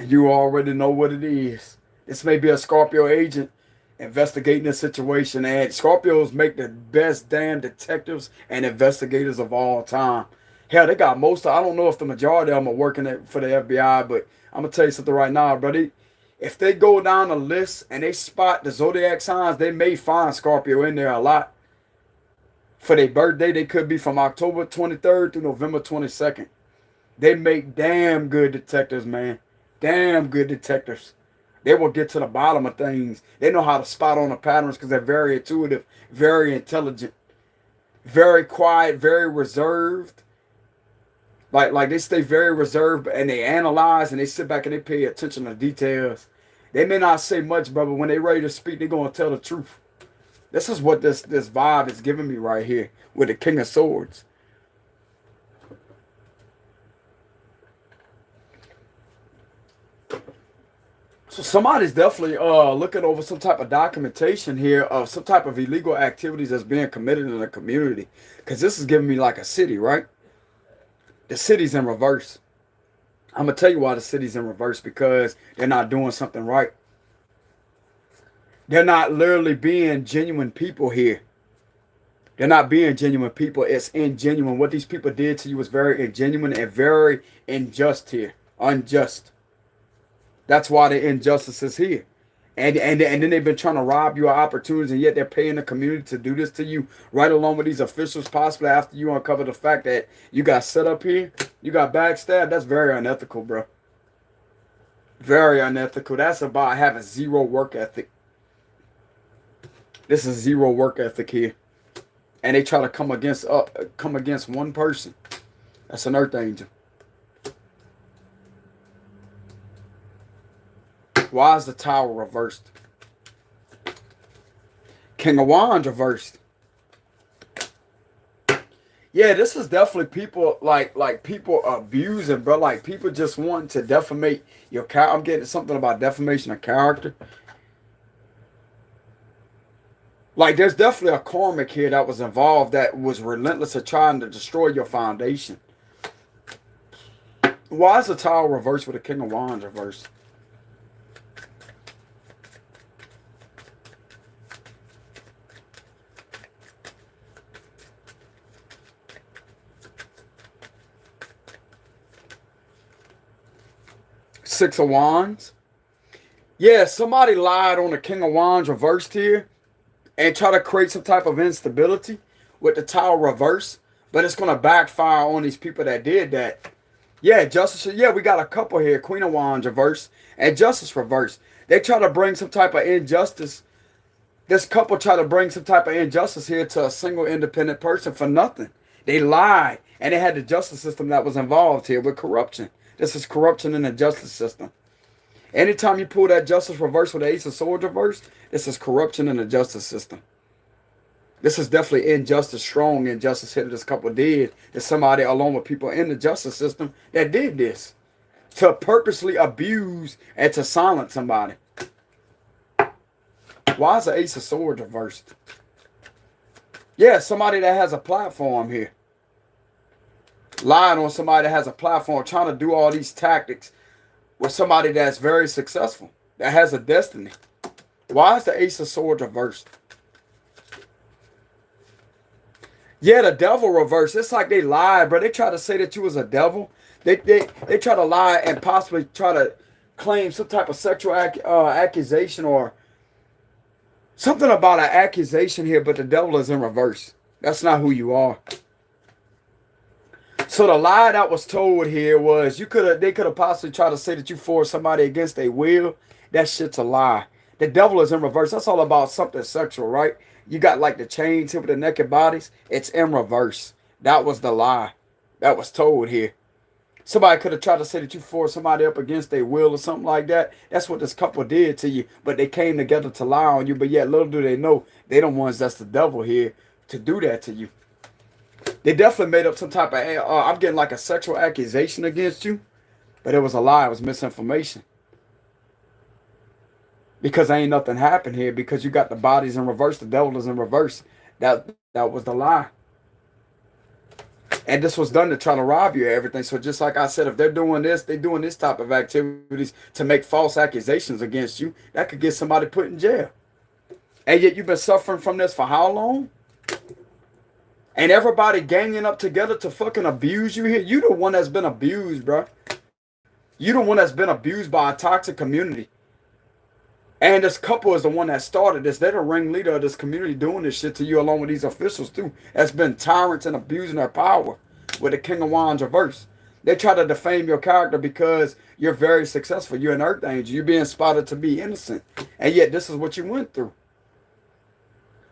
[SPEAKER 1] You already know what it is. This may be a Scorpio agent investigating this situation. And Scorpios make the best damn detectives and investigators of all time. Hell, they got I don't know if the majority of them are working for the FBI, but I'm going to tell you something right now, brother. If they go down the list and they spot the zodiac signs, they may find Scorpio in there a lot. For their birthday, they could be from October 23rd through November 22nd. They make damn good detectives, man. Damn good detectives. They will get to the bottom of things. They know how to spot on the patterns because they're very intuitive, very intelligent. very quiet, very reserved. Like they stay very reserved and they analyze and they sit back and they pay attention to details. They may not say much, brother. When they ready to speak, they're gonna tell the truth. This is what this vibe is giving me right here with the King of Swords. So somebody's definitely looking over some type of documentation here of some type of illegal activities that's being committed in the community. Because this is giving me like a city, right? The city's in reverse. I'm going to tell you why the city's in reverse. Because they're not doing something right. They're not literally being genuine people here. They're not being genuine people. It's ingenuine. What these people did to you was very ingenuine and very unjust here. Unjust. That's why the injustice is here. And then they've been trying to rob you of opportunities, and yet they're paying the community to do this to you, right along with these officials, possibly after you uncover the fact that you got set up here, you got backstabbed. That's very unethical, bro. Very unethical. That's about having zero work ethic. This is zero work ethic here. And they try to come against one person. That's an earth angel. Why is the Tower reversed? King of Wands reversed. Yeah, this is definitely people like people abusing, bro. Like people just wanting to defamate your character. I'm getting something about defamation of character. Like there's definitely a karmic here that was involved that was relentless at trying to destroy your foundation. Why is the Tower reversed with the King of Wands reversed? Six of Wands. Yeah, somebody lied on the King of Wands reversed here and try to create some type of instability with the Tower reverse, but it's going to backfire on these people that did that. Yeah, Justice. Yeah, we got a couple here. Queen of Wands reverse and Justice reverse. They try to bring some type of injustice. This couple try to bring some type of injustice here to a single independent person for nothing. They lied, and they had the justice system that was involved here with corruption. This is corruption in the justice system. Anytime you pull that justice reverse with the Ace of Swords reverse, this is corruption in the justice system. This is definitely injustice, strong injustice here that this couple did. There's somebody along with people in the justice system that did this to purposely abuse and to silence somebody. Why is the Ace of Swords reversed? Yeah, somebody that has a platform here. Lying on somebody that has a platform, trying to do all these tactics with somebody that's very successful, that has a destiny. Why is the Ace of Swords reversed? Yeah, the devil reversed. It's like they lied, bro. They try to say that you was a devil. They try to lie and possibly try to claim some type of sexual accusation or something about an accusation here, but the devil is in reverse. That's not who you are. So the lie that was told here was they could have possibly tried to say that you forced somebody against their will. That shit's a lie. The devil is in reverse. That's all about something sexual, right? You got like the chains here with the naked bodies. It's in reverse. That was the lie that was told here. Somebody could have tried to say that you forced somebody up against their will or something like that. That's what this couple did to you. But they came together to lie on you. But yet little do they know, they the ones that's the devil here to do that to you. They definitely made up some type of, I'm getting like a sexual accusation against you. But it was a lie. It was misinformation. Because ain't nothing happened here. Because you got the bodies in reverse. The devil is in reverse. That was the lie. And this was done to try to rob you of everything. So just like I said, if they're doing this, they're doing this type of activities to make false accusations against you. That could get somebody put in jail. And yet you've been suffering from this for how long? And everybody ganging up together to fucking abuse you here. You the one that's been abused, bro. You the one that's been abused by a toxic community. And this couple is the one that started this. They're the ringleader of this community doing this shit to you along with these officials too. That's been tyrants and abusing their power with the King of Wands reverse. They try to defame your character because you're very successful. You're an earth angel. You're being spotted to be innocent. And yet this is what you went through.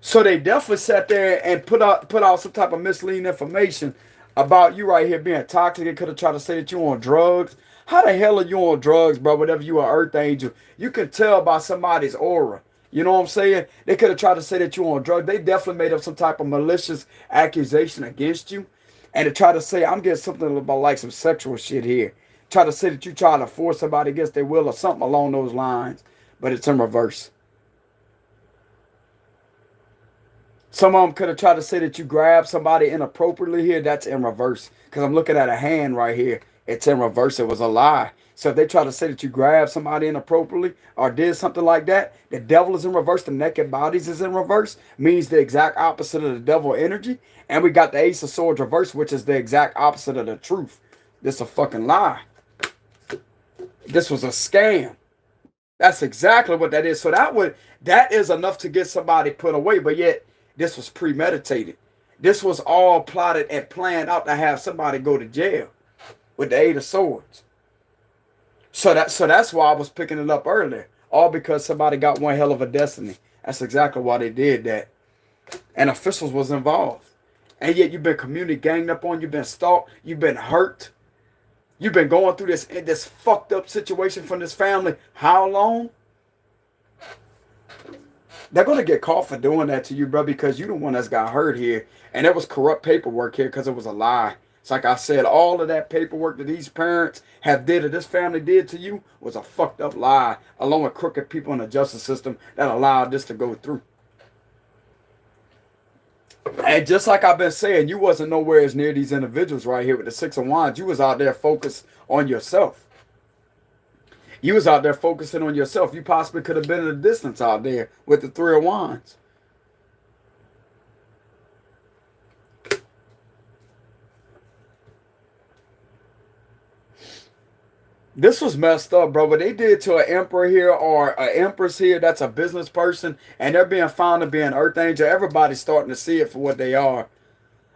[SPEAKER 1] So they definitely sat there and put out some type of misleading information about you right here being toxic. They could have tried to say that you on drugs. How the hell are you on drugs, bro? Whatever you are, Earth Angel, you can tell by somebody's aura. You know what I'm saying? They could have tried to say that you on drugs. They definitely made up some type of malicious accusation against you, and to try to say I'm getting something about like some sexual shit here. Try to say that you try to force somebody against their will or something along those lines, but it's in reverse. Some of them could have tried to say that you grabbed somebody inappropriately here. That's in reverse. Because I'm looking at a hand right here. It's in reverse. It was a lie. So if they try to say that you grabbed somebody inappropriately or did something like that, the devil is in reverse. The naked bodies is in reverse. Means the exact opposite of the devil energy. And we got the Ace of Swords reverse, which is the exact opposite of the truth. This is a fucking lie. This was a scam. That's exactly what that is. So that is enough to get somebody put away. But yet, this was premeditated. This was all plotted and planned out to have somebody go to jail with the Eight of Swords. So that's why I was picking it up earlier. All because somebody got one hell of a destiny. That's exactly why they did that. And officials was involved. And yet you've been community ganged up on. You've been stalked. You've been hurt. You've been going through this fucked up situation from this family. How long? They're going to get caught for doing that to you, bro, because you the one that's got hurt here. And there was corrupt paperwork here because it was a lie. It's like I said, all of that paperwork that these parents have did or this family did to you was a fucked up lie, along with crooked people in the justice system that allowed this to go through. And just like I've been saying, you wasn't nowhere as near these individuals right here with the Six of Wands. You was out there focused on yourself. You was out there focusing on yourself. You possibly could have been at a distance out there with the Three of Wands. This was messed up, bro. What they did to an emperor here or an empress here, that's a business person, and they're being found to be an earth angel. Everybody's starting to see it for what they are.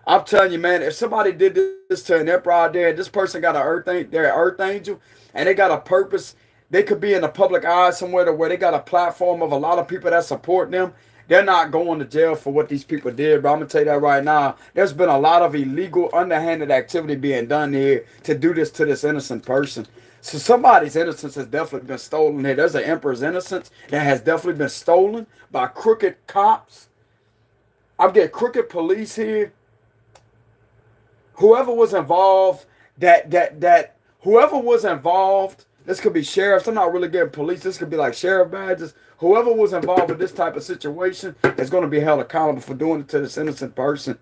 [SPEAKER 1] I'm telling you, man, if somebody did this to an emperor out there, this person got they're an earth angel, and they got a purpose. They could be in the public eye somewhere to where they got a platform of a lot of people that support them. They're not going to jail for what these people did, but I'm going to tell you that right now. There's been a lot of illegal, underhanded activity being done here to do this to this innocent person. So somebody's innocence has definitely been stolen here. There's an emperor's innocence that has definitely been stolen by crooked cops. I'm getting crooked police here. Whoever was involved, whoever was involved, this could be sheriffs. I'm not really getting police. This could be like sheriff badges. Whoever was involved with this type of situation is going to be held accountable for doing it to this innocent person.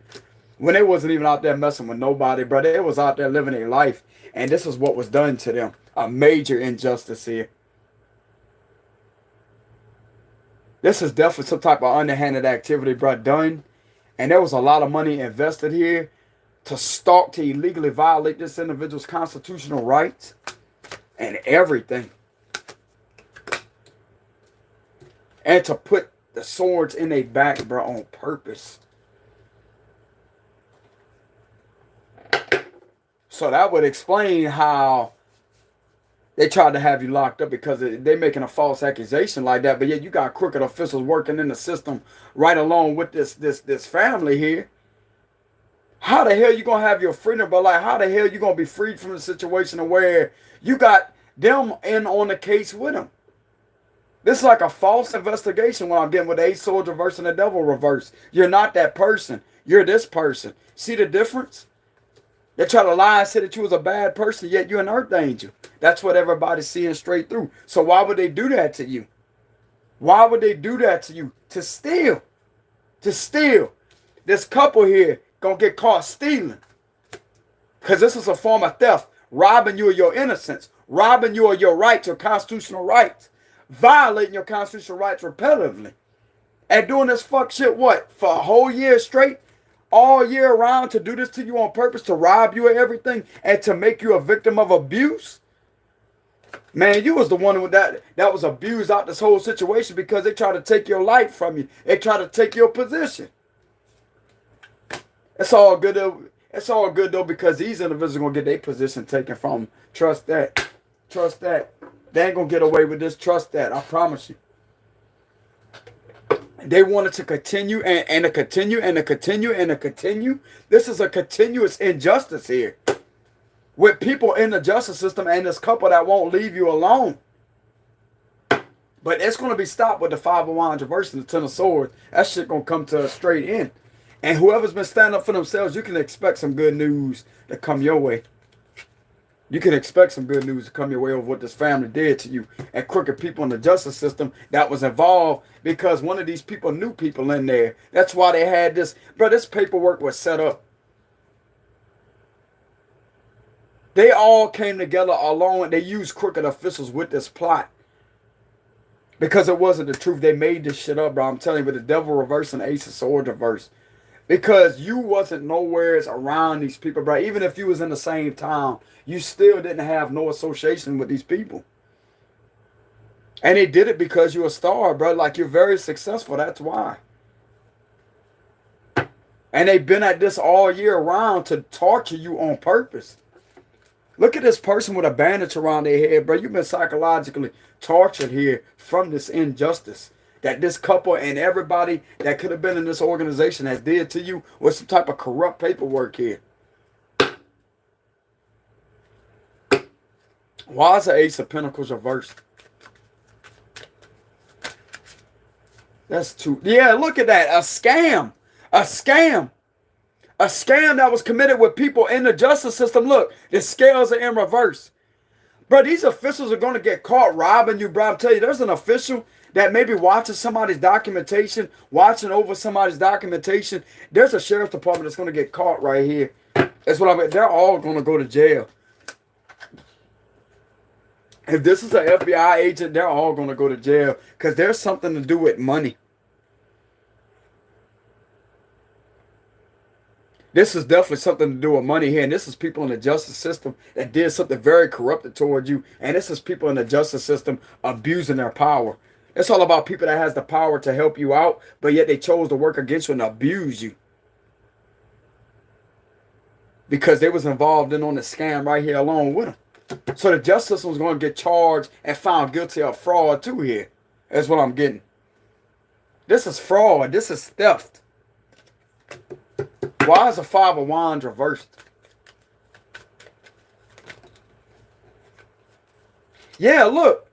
[SPEAKER 1] When they wasn't even out there messing with nobody, bro. They was out there living their life. And this is what was done to them. A major injustice here. This is definitely some type of underhanded activity, bro, done. And there was a lot of money invested here to stalk, to illegally violate this individual's constitutional rights and everything. And to put the swords in their back, bro, on purpose. So that would explain how they tried to have you locked up, because they're making a false accusation like that. But yet you got crooked officials working in the system right along with this family here. How the hell you going to have your freedom? But like, how the hell you going to be freed from the situation where you got them in on the case with them? This is like a false investigation when I'm getting with the Eight Swords reverse and the Devil reverse. You're not that person. You're this person. See the difference? They try to lie and say that you was a bad person, yet you're an earth angel. That's what everybody's seeing straight through. So why would they do that to you? Why would they do that to you? To steal. To steal. This couple here gonna get caught stealing. Because this is a form of theft. Robbing you of your innocence. Robbing you of your rights, your constitutional rights. Violating your constitutional rights repetitively. And doing this fuck shit, what? For a whole year straight? All year round, to do this to you on purpose, to rob you of everything, and to make you a victim of abuse? Man, you was the one that was abused out this whole situation, because they try to take your life from you. They try to take your position. It's all good though. It's all good though, because these individuals are gonna get their position taken from them. Trust that. Trust that. They ain't gonna get away with this. Trust that. I promise you. They wanted to continue and to continue and to continue and to continue. This is a continuous injustice here with people in the justice system and this couple that won't leave you alone. But it's going to be stopped with the Five of Wands reverse and the Ten of Swords. That shit going to come to a straight end. And whoever's been standing up for themselves, you can expect some good news to come your way. You can expect some good news to come your way over what this family did to you and crooked people in the justice system that was involved because one of these people knew people in there. That's why they had this. Bro, this paperwork was set up. They all came together along. They used crooked officials with this plot. Because it wasn't the truth. They made this shit up, bro. I'm telling you, with the devil reverse and Ace of Swords reverse. Because you wasn't nowhere around these people, bro. Even if you was in the same town, you still didn't have no association with these people. And they did it because you're a star, bro. Like, you're very successful. That's why. And they've been at this all year round to torture you on purpose. Look at this person with a bandage around their head, bro. You've been psychologically tortured here from this injustice that this couple and everybody that could have been in this organization has did to you with some type of corrupt paperwork here. Why is the Ace of Pentacles reversed? That's too... Yeah, look at that. A scam. A scam. A scam that was committed with people in the justice system. Look, the scales are in reverse. Bro, these officials are going to get caught robbing you, bro. I'm telling you, there's an official that may be watching somebody's documentation, watching over somebody's documentation. There's a sheriff's department that's going to get caught right here. That's what I mean. They're all going to go to jail. If this is an FBI agent, they're all going to go to jail because there's something to do with money. This is definitely something to do with money here. And this is people in the justice system that did something very corrupted towards you. And this is people in the justice system abusing their power. It's all about people that has the power to help you out, but yet they chose to work against you and abuse you. Because they was involved in on the scam right here along with them. So the justice system was going to get charged and found guilty of fraud too here. That's what I'm getting. This is fraud. This is theft. Why is the Five of Wands reversed? Yeah, look.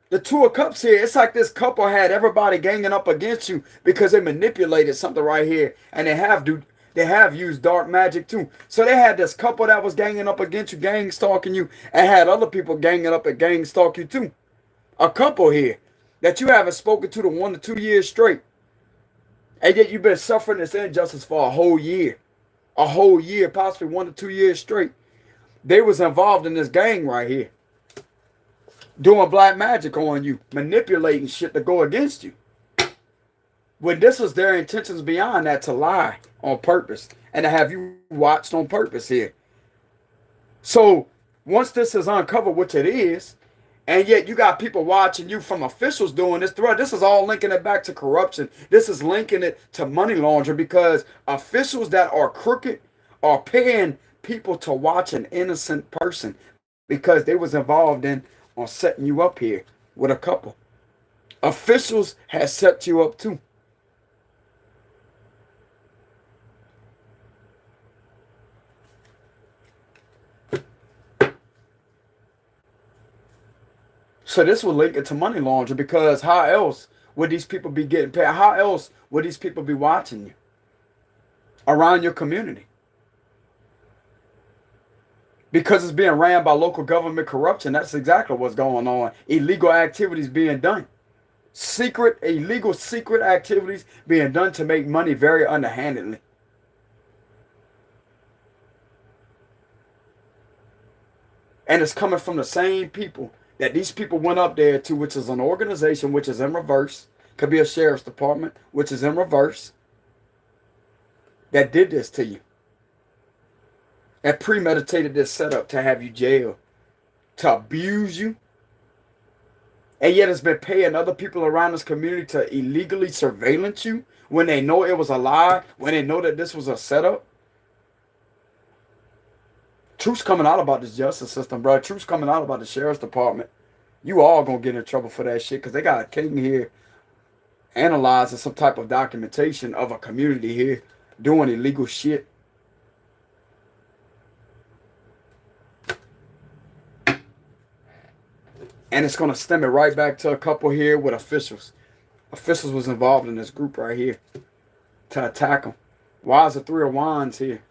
[SPEAKER 1] The Two of Cups here. It's like this couple had everybody ganging up against you because they manipulated something right here. And they have used dark magic too. So they had this couple that was ganging up against you, gang stalking you, and had other people ganging up and gang stalk you too. A couple here that you haven't spoken to 1 to 2 years straight. And yet you've been suffering this injustice for a whole year. A whole year, possibly 1 to 2 years straight. They was involved in this gang right here. Doing black magic on you. Manipulating shit to go against you. When this was their intentions beyond that, to lie on purpose. And to have you watched on purpose here. So, once this is uncovered, which it is, and yet you got people watching you from officials doing this. This is all linking it back to corruption. This is linking it to money laundering because officials that are crooked are paying people to watch an innocent person because they was involved in on setting you up here with a couple. Officials has set you up too. So this will link it to money laundering because how else would these people be getting paid? How else would these people be watching you around your community? Because it's being ran by local government corruption. That's exactly what's going on. Illegal activities being done. Illegal secret activities being done to make money very underhandedly. And it's coming from the same people that these people went up there to, which is an organization which is in reverse. Could be a sheriff's department, which is in reverse. That did this to you. That premeditated this setup to have you jailed. To abuse you. And yet it's been paying other people around this community to illegally surveillance you. When they know it was a lie. When they know that this was a setup. Truth's coming out about this justice system, bro. Truth's coming out about the sheriff's department. You all gonna get in trouble for that shit because they got a king here analyzing some type of documentation of a community here doing illegal shit. And it's going to stem it right back to a couple here with officials. Officials was involved in this group right here to attack them. Why is the Three of Wands here?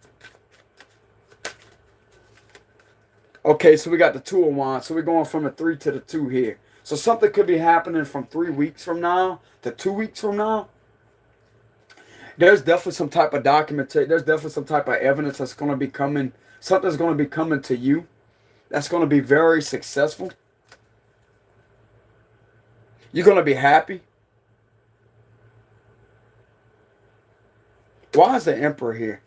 [SPEAKER 1] Okay, so we got the Two of Wands. So we're going from the 3 to the 2 here. So something could be happening from 3 weeks from now to 2 weeks from now. There's definitely some type of documentation. There's definitely some type of evidence that's going to be coming. Something's going to be coming to you that's going to be very successful. You're going to be happy. Why is the Emperor here?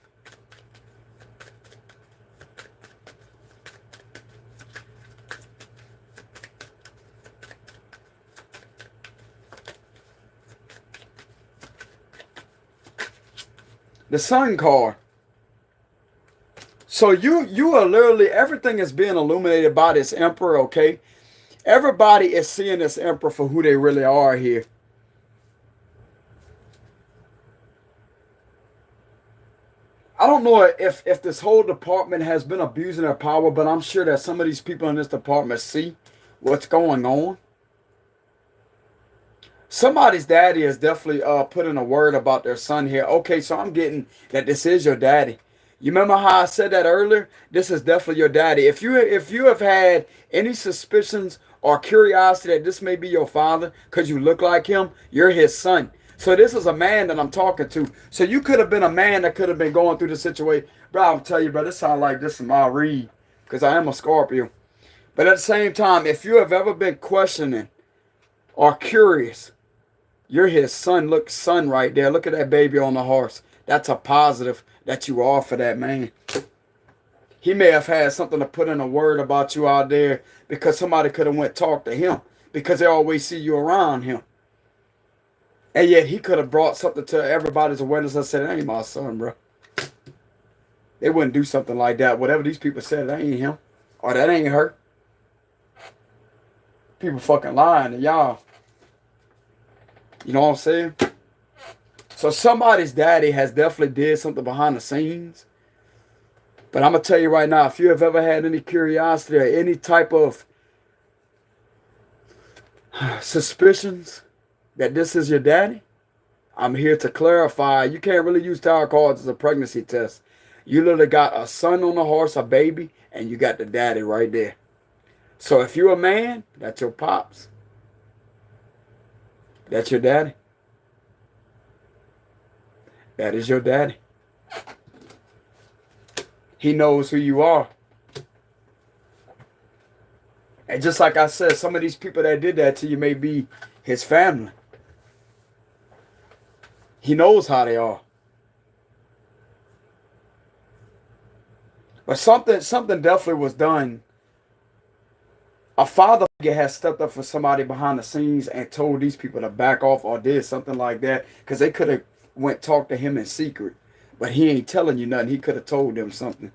[SPEAKER 1] The Sun card. So you are literally, everything is being illuminated by this Emperor, okay? Everybody is seeing this Emperor for who they really are here. I don't know if this whole department has been abusing their power, but I'm sure that some of these people in this department see what's going on. Somebody's daddy is definitely putting a word about their son here. Okay, so I'm getting that this is your daddy. You remember how I said that earlier? This is definitely your daddy. If you have had any suspicions or curiosity that this may be your father because you look like him, you're his son. So this is a man that I'm talking to. So you could have been a man that could have been going through the situation. Bro, I'm telling you, bro, this sounds like this is my read because I am a Scorpio. But at the same time, if you have ever been questioning or curious, you're his son. Look, son right there. Look at that baby on the horse. That's a positive that you are for that man. He may have had something to put in a word about you out there because somebody could have went talk to him because they always see you around him. And yet he could have brought something to everybody's awareness and said, that ain't my son, bro. They wouldn't do something like that. Whatever these people said, that ain't him. Or that ain't her. People fucking lying to y'all. You know what I'm saying? So somebody's daddy has definitely did something behind the scenes. But I'm going to tell you right now, if you have ever had any curiosity or any type of suspicions that this is your daddy, I'm here to clarify. You can't really use tarot cards as a pregnancy test. You literally got a son on the horse, a baby, and you got the daddy right there. So if you're a man, that's your pops. That's your daddy. That is your daddy. He knows who you are. And just like I said, some of these people that did that to you may be his family. He knows how they are. But something definitely was done. A father figure has stepped up for somebody behind the scenes and told these people to back off or did something like that. Because they could have went talk to him in secret. But he ain't telling you nothing. He could have told them something.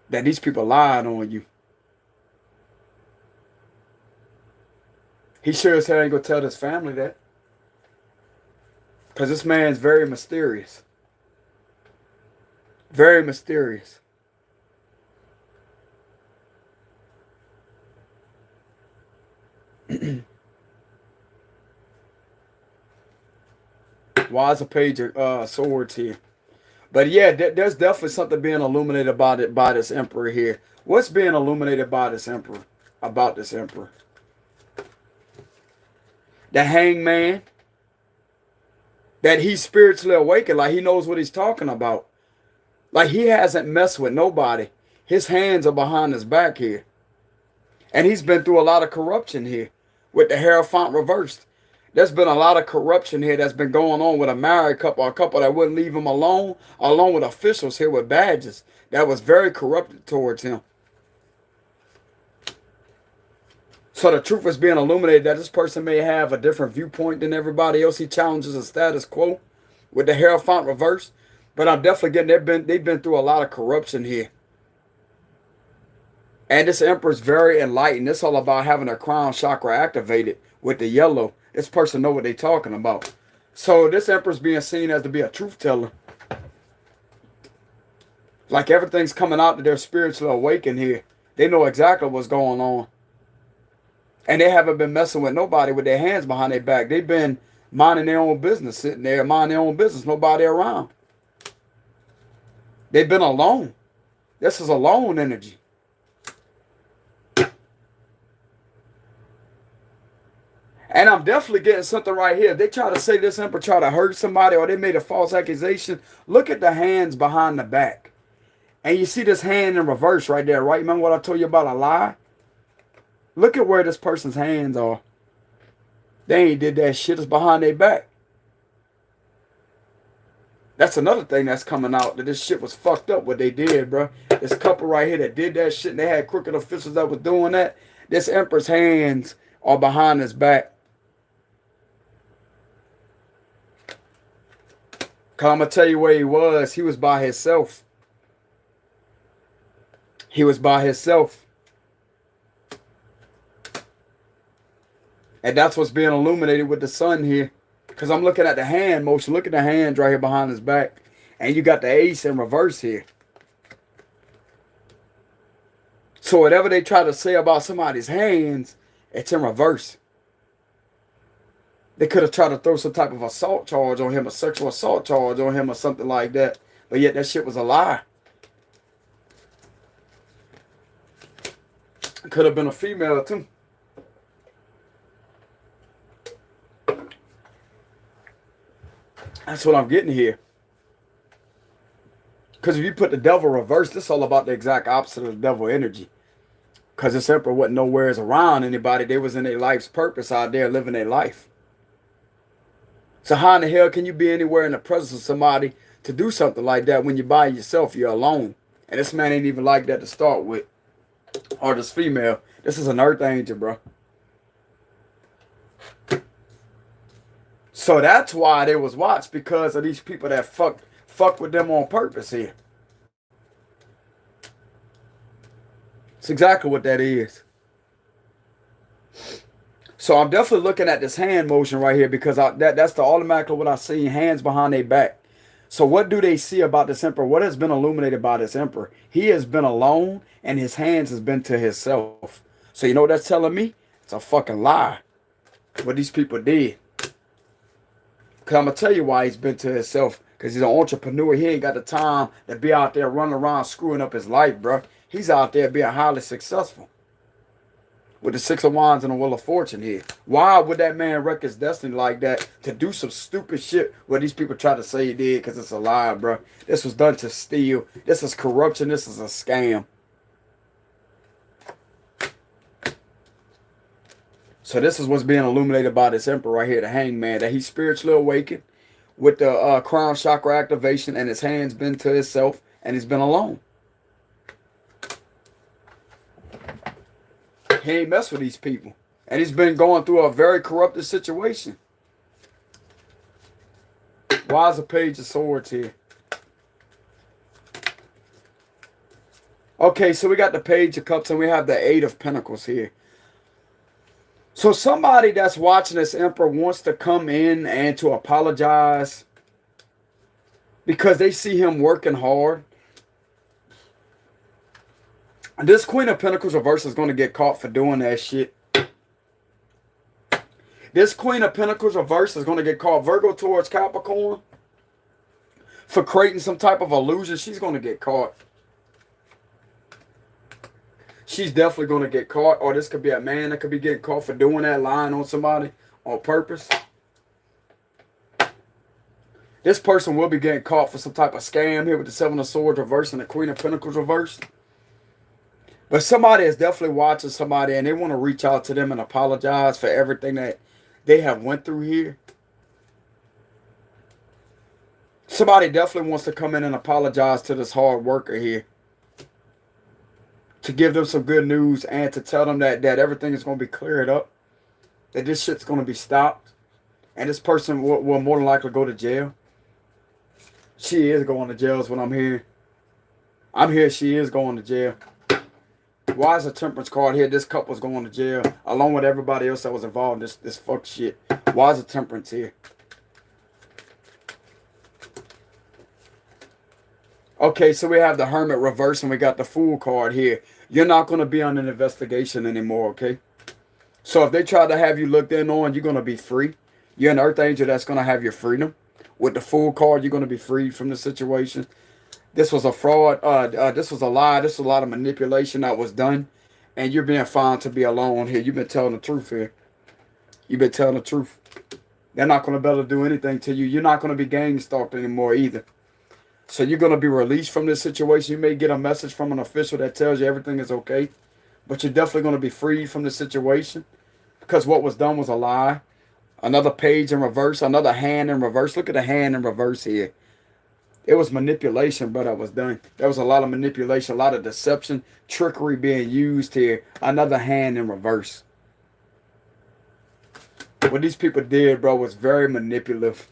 [SPEAKER 1] That these people lied on you. He sure as hell ain't gonna tell his family that. Because this man's very mysterious. Very mysterious. Why is a page of swords here? But yeah, there's definitely something being illuminated about it by this emperor here. What's being illuminated by this emperor? About this emperor? The hangman. That he's spiritually awakened. Like he knows what he's talking about. Like he hasn't messed with nobody. His hands are behind his back here. And he's been through a lot of corruption here. With the Hierophant reversed. There's been a lot of corruption here that's been going on with a married couple, or a couple that wouldn't leave him alone, along with officials here with badges that was very corrupted towards him. So the truth is being illuminated that this person may have a different viewpoint than everybody else. He challenges the status quo with the Hierophant reversed. But I'm definitely getting, they've been through a lot of corruption here. And this emperor is very enlightened. It's all about having a crown chakra activated with the yellow. this person know what they talking about. So this Emperor's being seen as to be a truth teller. Like everything's coming out that they're spiritually awakened here. They know exactly what's going on. And they haven't been messing with nobody with their hands behind their back. They've been minding their own business, sitting there, minding their own business, nobody around. They've been alone. This is alone energy. And I'm definitely getting something right here. If they try to say this Emperor try to hurt somebody or they made a false accusation, look at the hands behind the back. And you see this hand in reverse right there, right? Remember what I told you about a lie? Look at where this person's hands are. They ain't did that shit. It's behind their back. That's another thing that's coming out, that this shit was fucked up what they did, bro. This couple right here that did that shit and they had crooked officials that was doing that. This Emperor's hands are behind his back. Cause I'm going to tell you where he was. He was by himself. He was by himself. And that's what's being illuminated with the sun here. Because I'm looking at the hand motion. Look at the hands right here behind his back. And you got the ace in reverse here. So whatever they try to say about somebody's hands, it's in reverse. They could have tried to throw some type of assault charge on him, a sexual assault charge on him or something like that. But yet that shit was a lie. Could have been a female too. That's what I'm getting here. Because if you put the devil reverse, this is all about the exact opposite of the devil energy. Because this Emperor wasn't nowhere around anybody. They was in their life's purpose out there living their life. So how in the hell can you be anywhere in the presence of somebody to do something like that when you're by yourself, you're alone? And this man ain't even like that to start with. Or this female. This is an earth angel, bro. So that's why they was watched, because of these people that fuck with them on purpose here. It's exactly what that is. So I'm definitely looking at this hand motion right here, because that's the automatically what I see, hands behind their back. So what do they see about this Emperor? What has been illuminated by this Emperor? He has been alone and his hands has been to himself. So you know what that's telling me? It's a fucking lie. What these people did. Because I'm going to tell you why he's been to himself. Because he's an entrepreneur. He ain't got the time to be out there running around screwing up his life, bro. He's out there being highly successful. With the Six of Wands and the Wheel of Fortune here. Why would that man wreck his destiny like that to do some stupid shit what these people try to say he did? Because it's a lie, bro. This was done to steal. This is corruption. This is a scam. So this is what's being illuminated by this Emperor right here, the Hangman, that he's spiritually awakened with the crown chakra activation, and his hands been to himself, and he's been alone. He ain't mess with these people. And he's been going through a very corrupted situation. Why is the Page of Swords here? Okay, so we got the Page of Cups and we have the Eight of Pentacles here. So somebody that's watching this Emperor wants to come in and to apologize because they see him working hard. This Queen of Pentacles reverse is going to get caught for doing that shit. This Queen of Pentacles reverse is going to get caught, Virgo towards Capricorn, for creating some type of illusion. She's going to get caught. She's definitely going to get caught. Or this could be a man that could be getting caught for doing that, lying on somebody on purpose. This person will be getting caught for some type of scam here with the Seven of Swords reverse and the Queen of Pentacles reverse. But somebody is definitely watching somebody and they want to reach out to them and apologize for everything that they have went through here. Somebody definitely wants to come in and apologize to this hard worker here. To give them some good news and to tell them that everything is going to be cleared up. That this shit's going to be stopped. And this person will more than likely go to jail. She is going to jail is what I'm hearing. I'm here, she is going to jail. Why is a temperance card here? This couple's going to jail along with everybody else that was involved in this fuck shit. Why is a temperance here? Okay, so we have the Hermit reverse and we got the Fool card here. You're not going to be on an investigation anymore, okay? So if they try to have you looked in on, you're going to be free. You're an Earth Angel that's going to have your freedom. With the Fool card, you're going to be freed from the situation. This was a fraud. This was a lie. This was a lot of manipulation that was done. And you're being found to be alone here. You've been telling the truth here. You've been telling the truth. They're not going to be able to do anything to you. You're not going to be gang stalked anymore either. So you're going to be released from this situation. You may get a message from an official that tells you everything is okay. But you're definitely going to be freed from the situation. Because what was done was a lie. Another page in reverse. Another hand in reverse. Look at the hand in reverse here. It was manipulation, but that was done. There was a lot of manipulation, a lot of deception, trickery being used here. Another hand in reverse. What these people did, bro, was very manipulative.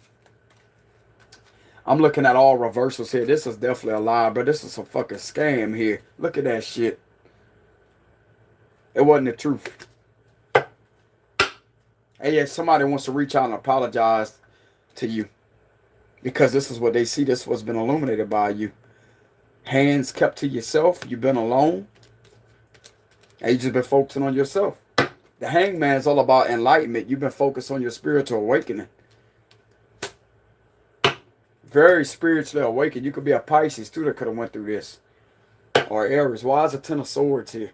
[SPEAKER 1] I'm looking at all reversals here. This is definitely a lie, bro. This is a fucking scam here. Look at that shit. It wasn't the truth. And yeah, somebody wants to reach out and apologize to you. Because this is what they see. This is what's been illuminated by you. Hands kept to yourself. You've been alone. And you just been focusing on yourself. The Hangman is all about enlightenment. You've been focused on your spiritual awakening. Very spiritually awakened. You could be a Pisces too that could have went through this. Or Aries. Why is a Ten of Swords here?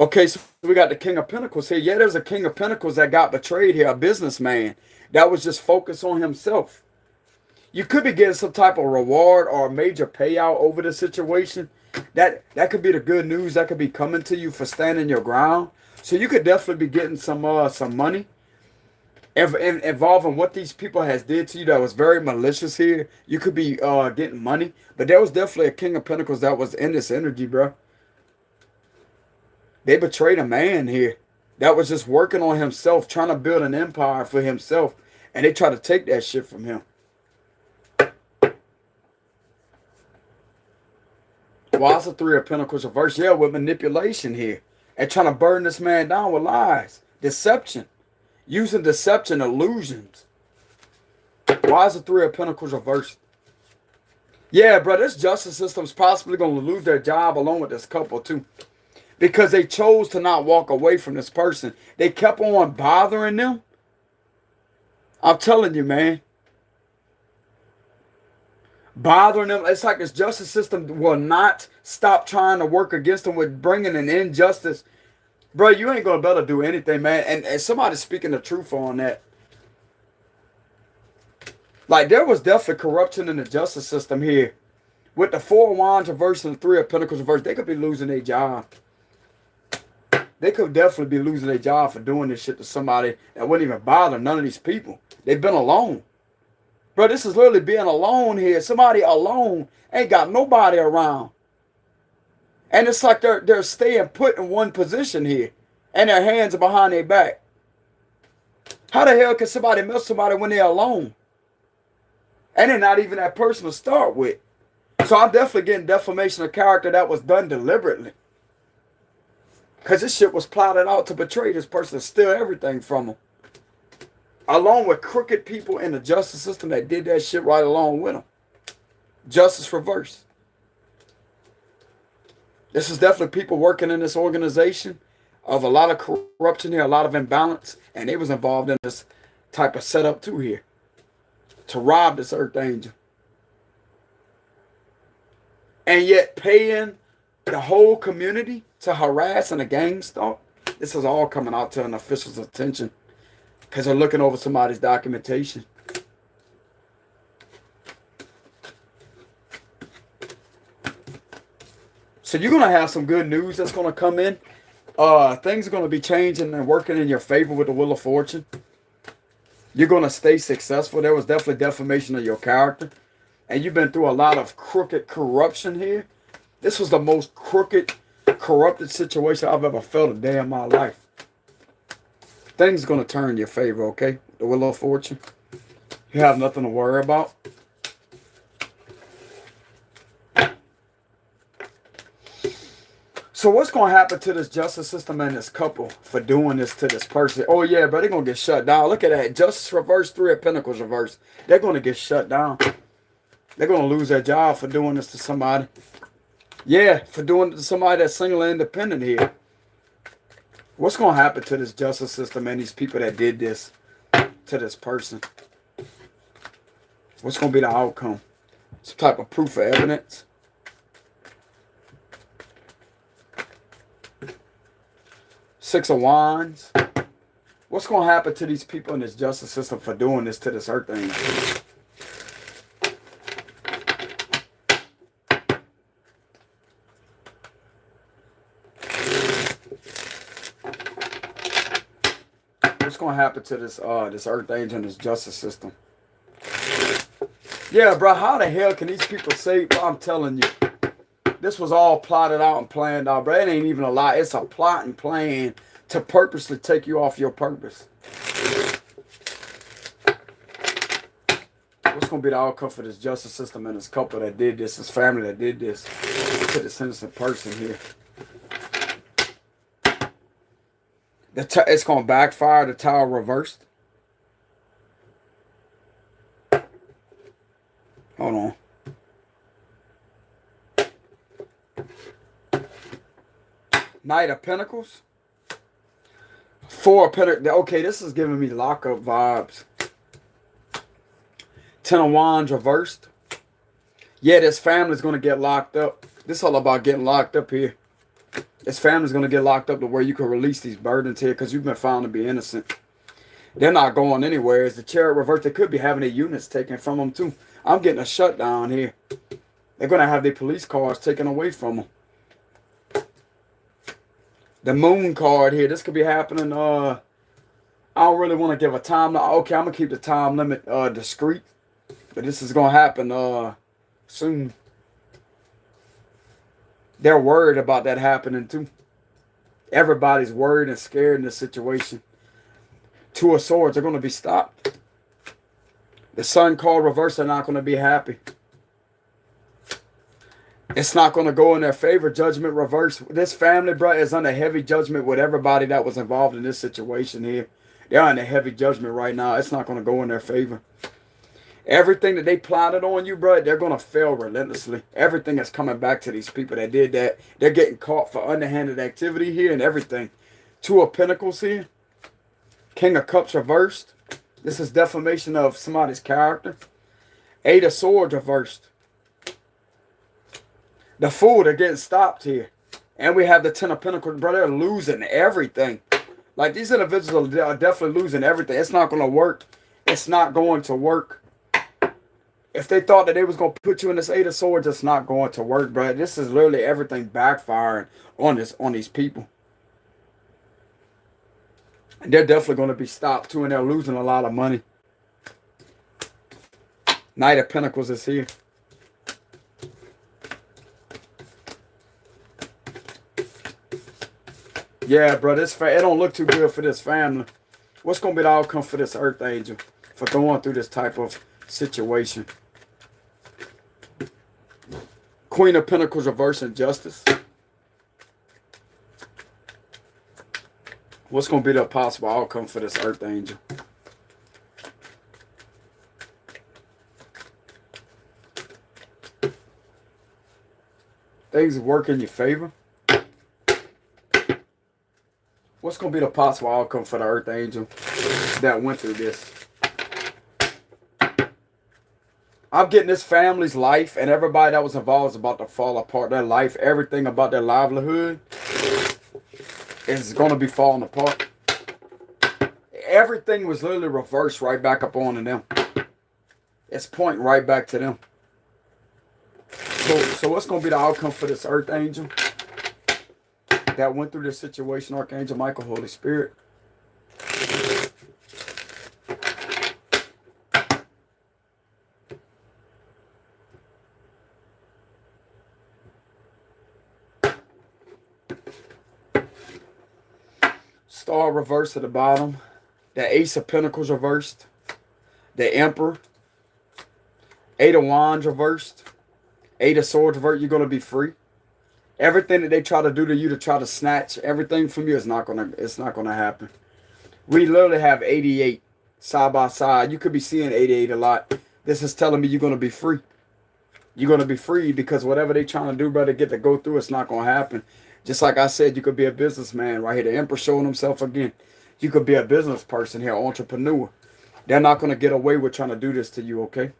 [SPEAKER 1] Okay, so we got the King of Pentacles here. Yeah, there's a King of Pentacles that got betrayed here. A businessman that was just focused on himself. You could be getting some type of reward or a major payout over the situation. That could be the good news that could be coming to you for standing your ground. So you could definitely be getting some money involving what these people has did to you that was very malicious here. You could be getting money. But there was definitely a King of Pentacles that was in this energy, bro. They betrayed a man here that was just working on himself, trying to build an empire for himself. And they try to take that shit from him. Why is the Three of Pentacles reversed? Yeah, with manipulation here. And trying to burn this man down with lies. Deception. Using deception, illusions. Why is the Three of Pentacles reversed? Yeah, bro, this justice system's possibly going to lose their job along with this couple too. Because they chose to not walk away from this person. They kept on bothering them. I'm telling you, man. Bothering them. It's like this justice system will not stop trying to work against them with bringing an injustice. Bro, you ain't going to be able to do anything, man. And somebody's speaking the truth on that. Like, there was definitely corruption in the justice system here. With the Four of Wands reversed and the Three of Pentacles reversed, they could be losing their job. They could definitely be losing their job for doing this shit to somebody that wouldn't even bother none of these people. They've been alone. Bro, this is literally being alone here. Somebody alone ain't got nobody around. And it's like they're staying put in one position here. And their hands are behind their back. How the hell can somebody mess somebody when they're alone? And they're not even that person to start with. So I'm definitely getting defamation of character that was done deliberately. Because this shit was plotted out to betray this person and steal everything from them. Along with crooked people in the justice system that did that shit right along with them. Justice reversed. This is definitely people working in this organization of a lot of corruption here, a lot of imbalance. And they was involved in this type of setup too here. To rob this Earth Angel. And yet paying the whole community to harass and a gang stalk. This is all coming out to an official's attention. Because they're looking over somebody's documentation. So you're going to have some good news that's going to come in. Things are going to be changing and working in your favor with the Wheel of Fortune. You're going to stay successful. There was definitely defamation of your character. And you've been through a lot of crooked corruption here. This was the most crooked, corrupted situation I've ever felt a day in my life. Things are going to turn in your favor, okay? The Wheel of Fortune. You have nothing to worry about. So what's going to happen to this justice system and this couple for doing this to this person? Oh, yeah, bro, they're going to get shut down. Look at that. Justice reversed, 3 of Pentacles reversed. They're going to get shut down. They're going to lose their job for doing this to somebody. Yeah, for doing it to somebody that's single and independent here. What's going to happen to this justice system and these people that did this to this person? What's going to be the outcome? Some type of proof of evidence. Six of Wands. What's going to happen to these people in this justice system for doing this to this earth angel? What's going to happen to this this earth angel in this justice system? Yeah, bro, how the hell can these people say, bro, I'm telling you, this was all plotted out and planned out, bro. It ain't even a lie. It's a plot and plan to purposely take you off your purpose. What's going to be the outcome for this justice system and this couple that did this, this family that did this to this innocent person here? It's going to backfire. The Tower reversed. Hold on. Knight of Pentacles. 4 of Pentacles. Okay, this is giving me lockup vibes. 10 of Wands reversed. Yeah, this family's going to get locked up. This is all about getting locked up here. This family's going to get locked up to where you can release these burdens here because you've been found to be innocent. They're not going anywhere. As the Chariot reversed, they could be having their units taken from them too. I'm getting a shutdown here. They're going to have their police cars taken away from them. The Moon card here. This could be happening. I don't really want to give a time. Okay, I'm going to keep the time limit discreet. But this is going to happen soon. They're worried about that happening too. Everybody's worried and scared in this situation. 2 of Swords are going to be stopped. The Sun card reversed, they're not going to be happy. It's not going to go in their favor. Judgment reversed. This family, bro, is under heavy judgment with everybody that was involved in this situation here. They're under heavy judgment right now. It's not going to go in their favor. Everything that they plotted on you, bro, they're going to fail relentlessly. Everything is coming back to these people that did that. They're getting caught for underhanded activity here and everything. 2 of Pentacles here. King of Cups reversed. This is defamation of somebody's character. 8 of Swords reversed. The Fool, they're getting stopped here. And we have the 10 of Pentacles. Bro, they're losing everything. Like, these individuals are definitely losing everything. It's not going to work. It's not going to work. If they thought that they was going to put you in this 8 of Swords, it's not going to work, bro. This is literally everything backfiring on these people. And they're definitely going to be stopped too, and they're losing a lot of money. Knight of Pentacles is here. Yeah, bro, it don't look too good for this family. What's going to be the outcome for this Earth Angel for going through this type of situation? Queen of Pentacles reversing justice. What's going to be the possible outcome for this Earth Angel? Things work in your favor. What's going to be the possible outcome for the Earth Angel that went through this? I'm getting this family's life and everybody that was involved is about to fall apart. Their life, everything about their livelihood is going to be falling apart. Everything was literally reversed right back up on them. It's pointing right back to them. So what's going to be the outcome for this Earth Angel that went through this situation? Archangel Michael, Holy Spirit. Star reversed at the bottom. The Ace of Pentacles reversed. The Emperor. 8 of Wands reversed. 8 of Swords reversed. You're going to be free. Everything that they try to do to you to try to snatch everything from you is it's not gonna happen. We literally have 88 side by side. You could be seeing 88 a lot. This is telling me you're gonna be free. You're gonna be free because whatever they trying to do, brother, get to go through, it's not gonna happen. Just like I said, you could be a businessman right here. The Emperor showing himself again. You could be a business person here, entrepreneur. They're not gonna get away with trying to do this to you, okay?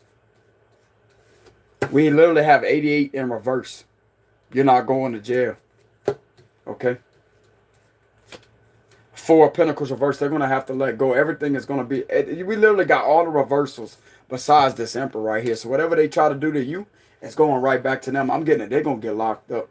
[SPEAKER 1] We literally have 88 in reverse. You're not going to jail. Okay? 4 of Pentacles reverse. They're going to have to let go. Everything is going to be... We literally got all the reversals besides this Emperor right here. So whatever they try to do to you, it's going right back to them. I'm getting it. They're going to get locked up.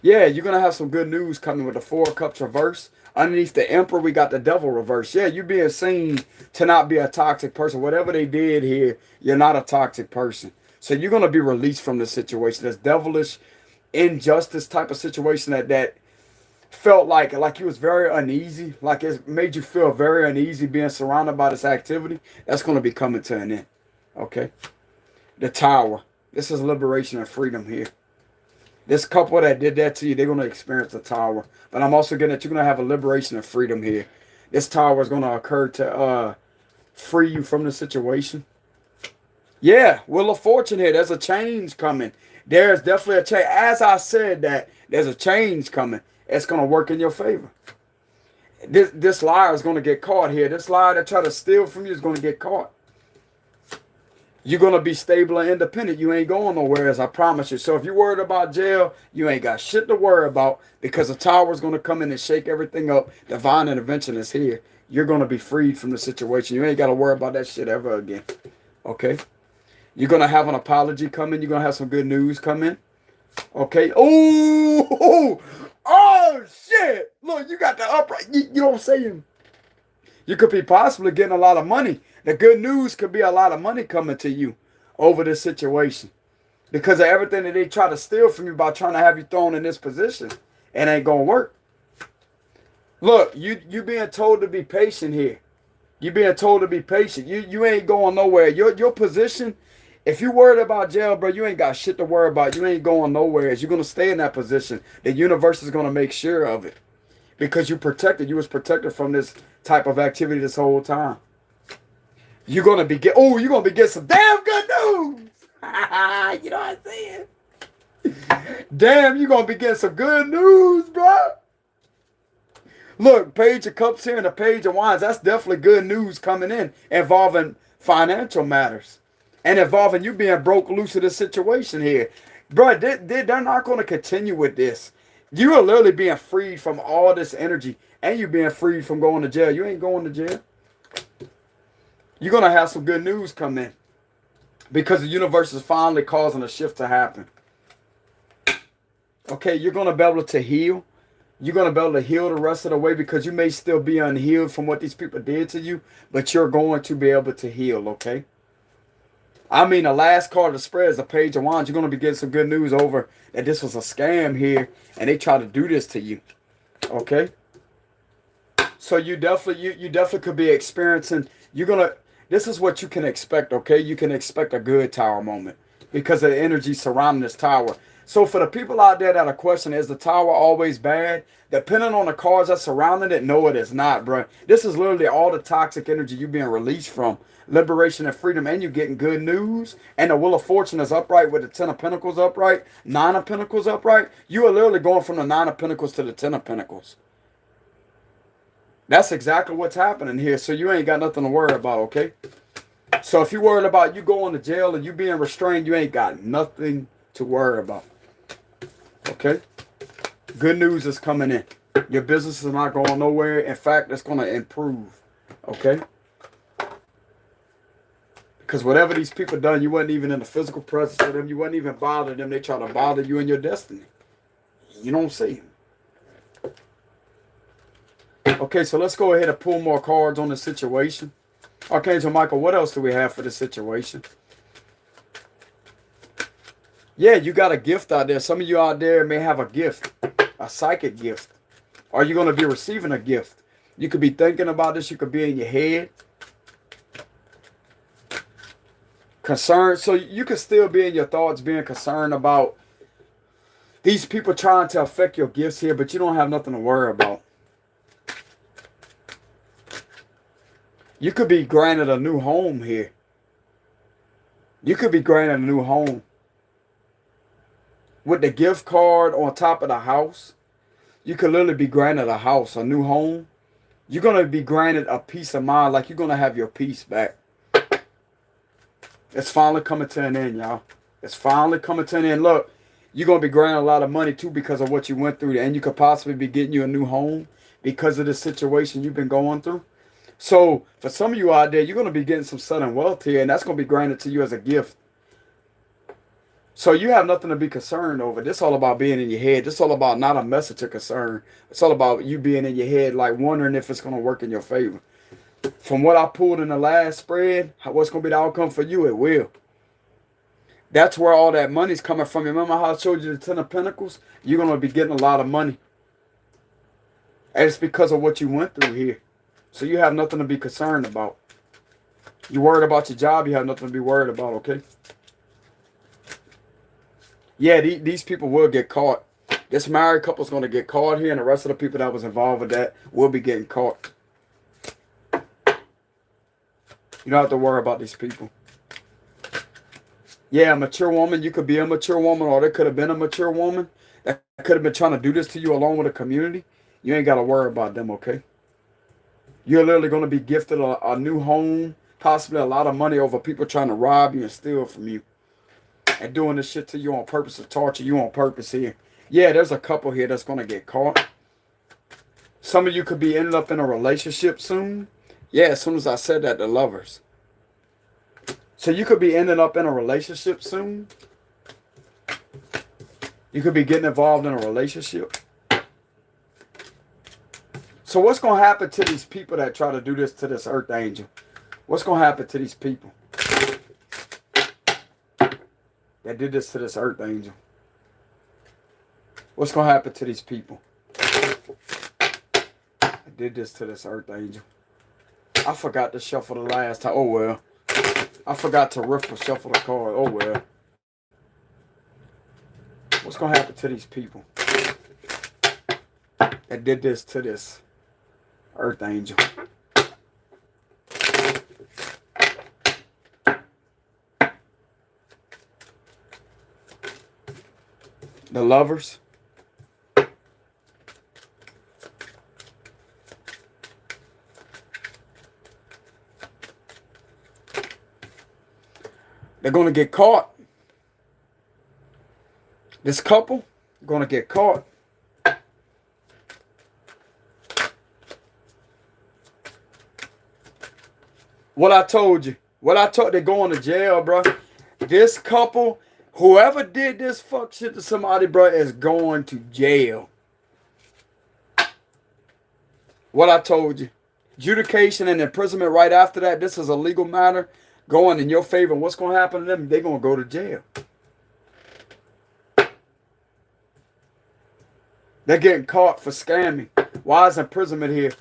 [SPEAKER 1] Yeah, you're going to have some good news coming with the 4 of Cups reverse. Underneath the Emperor, we got the Devil reverse. Yeah, you're being seen to not be a toxic person. Whatever they did here, you're not a toxic person. So you're going to be released from this situation. This devilish injustice type of situation that felt like you was very uneasy, like it made you feel very uneasy being surrounded by this activity. That's going to be coming to an end. Okay? The Tower. This is liberation and freedom here. This couple that did that to you, they're going to experience the Tower. But I'm also getting that you're going to have a liberation and freedom here. This Tower is going to occur to free you from the situation. Yeah, Wheel of Fortune here. There's a change coming. There's definitely a change. As I said that, there's a change coming. It's going to work in your favor. This liar is going to get caught here. This liar that try to steal from you is going to get caught. You're going to be stable and independent. You ain't going nowhere, as I promise you. So if you're worried about jail, you ain't got shit to worry about because the Tower is going to come in and shake everything up. Divine intervention is here. You're going to be freed from the situation. You ain't got to worry about that shit ever again. Okay? You're going to have an apology coming. You're going to have some good news coming. Okay. Oh, shit. Look, you got the upright. You know what I'm saying? You could be possibly getting a lot of money. The good news could be a lot of money coming to you over this situation. Because of everything that they try to steal from you by trying to have you thrown in this position. It ain't going to work. Look, you being told to be patient here. You being told to be patient. You ain't going nowhere. Your position... If you're worried about jail, bro, you ain't got shit to worry about. You ain't going nowhere. You're going to stay in that position. The universe is going to make sure of it. Because you protected. You was protected from this type of activity this whole time. You're going to be you're going to be getting some damn good news. You know what I'm saying? Damn, you're going to be getting some good news, bro. Look, Page of Cups here and the Page of Wands. That's definitely good news coming in involving financial matters. And involving you being broke loose of this situation here. Bro, they're not going to continue with this. You are literally being freed from all this energy. And you're being freed from going to jail. You ain't going to jail. You're going to have some good news come in. Because the universe is finally causing a shift to happen. Okay, you're going to be able to heal. You're going to be able to heal the rest of the way. Because you may still be unhealed from what these people did to you. But you're going to be able to heal, okay? I mean, the last card of the spread is the Page of Wands. You're going to be getting some good news over that this was a scam here. And they tried to do this to you. Okay? So you definitely could be experiencing... This is what you can expect, okay? You can expect a good Tower moment. Because of the energy surrounding this Tower. So for the people out there that are questioning, is the Tower always bad? Depending on the cards that surrounding it, no, it is not, bro. This is literally all the toxic energy you're being released from. Liberation and freedom, and you're getting good news. And the Wheel of Fortune is upright with the 10 of Pentacles upright, 9 of Pentacles upright. You are literally going from the 9 of Pentacles to the 10 of Pentacles. That's exactly what's happening here. So you ain't got nothing to worry about, okay? So if you're worried about you going to jail and you being restrained, you ain't got nothing to worry about. Okay? Good news is coming in. Your business is not going nowhere. In fact, it's going to improve. Okay? Because whatever these people done, you wasn't even in the physical presence of them. You wasn't even bothering them. They try to bother you in your destiny. You don't see them. Okay, so let's go ahead and pull more cards on the situation. Archangel Michael, what else do we have for the situation? Yeah, you got a gift out there. Some of you out there may have a gift. A psychic gift. Are you going to be receiving a gift? You could be thinking about this. You could be in your head. Concerned. So you could still be in your thoughts being concerned about These people trying to affect your gifts here, but you don't have nothing to worry about. You could be granted a new home here. You could be granted a new home. With the gift card on top of the house, you could literally be granted a house, a new home. You're going to be granted a peace of mind, like you're going to have your peace back. It's finally coming to an end, y'all. It's finally coming to an end. Look, you're going to be granted a lot of money, too, because of what you went through. And you could possibly be getting you a new home because of the situation you've been going through. So, for some of you out there, you're going to be getting some sudden wealth here, and that's going to be granted to you as a gift. So, you have nothing to be concerned over. This is all about being in your head. This is all about not a message of concern. It's all about you being in your head, like wondering if it's going to work in your favor. From what I pulled in the last spread, what's going to be the outcome for you? It will. That's where all that money's coming from. Remember how I showed you the Ten of Pentacles? You're going to be getting a lot of money. And it's because of what you went through here. So you have nothing to be concerned about. You're worried about your job, you have nothing to be worried about, okay? Yeah, these people will get caught. This married couple's going to get caught here, and the rest of the people that was involved with that will be getting caught. You don't have to worry about these people. Yeah, a mature woman. You could be a mature woman, or there could have been a mature woman that could have been trying to do this to you along with the community. You ain't got to worry about them, okay? You're literally going to be gifted a new home, possibly a lot of money over people trying to rob you and steal from you. And doing this shit to you on purpose, to torture you on purpose here. Yeah, there's a couple here that's going to get caught. Some of you could be ending up in a relationship soon. Yeah, as soon as I said that, the lovers. So you could be ending up in a relationship soon. You could be getting involved in a relationship. So what's going to happen to these people that try to do this to this earth angel? What's going to happen to these people that did this to this earth angel? What's going to happen to these people that did this to this earth angel? I forgot to shuffle the last time. Oh, well. I forgot to shuffle the card. Oh, well. What's going to happen to these people that did this to this earth angel? The lovers. They're going to get caught. This couple going to get caught. What I told you. They're going to jail, bro. This couple, whoever did this fuck shit to somebody, bro, is going to jail. What I told you. Adjudication and imprisonment right after that. This is a legal matter going in your favor. What's going to happen to them? They're going to go to jail. They're getting caught for scamming. Why is imprisonment here?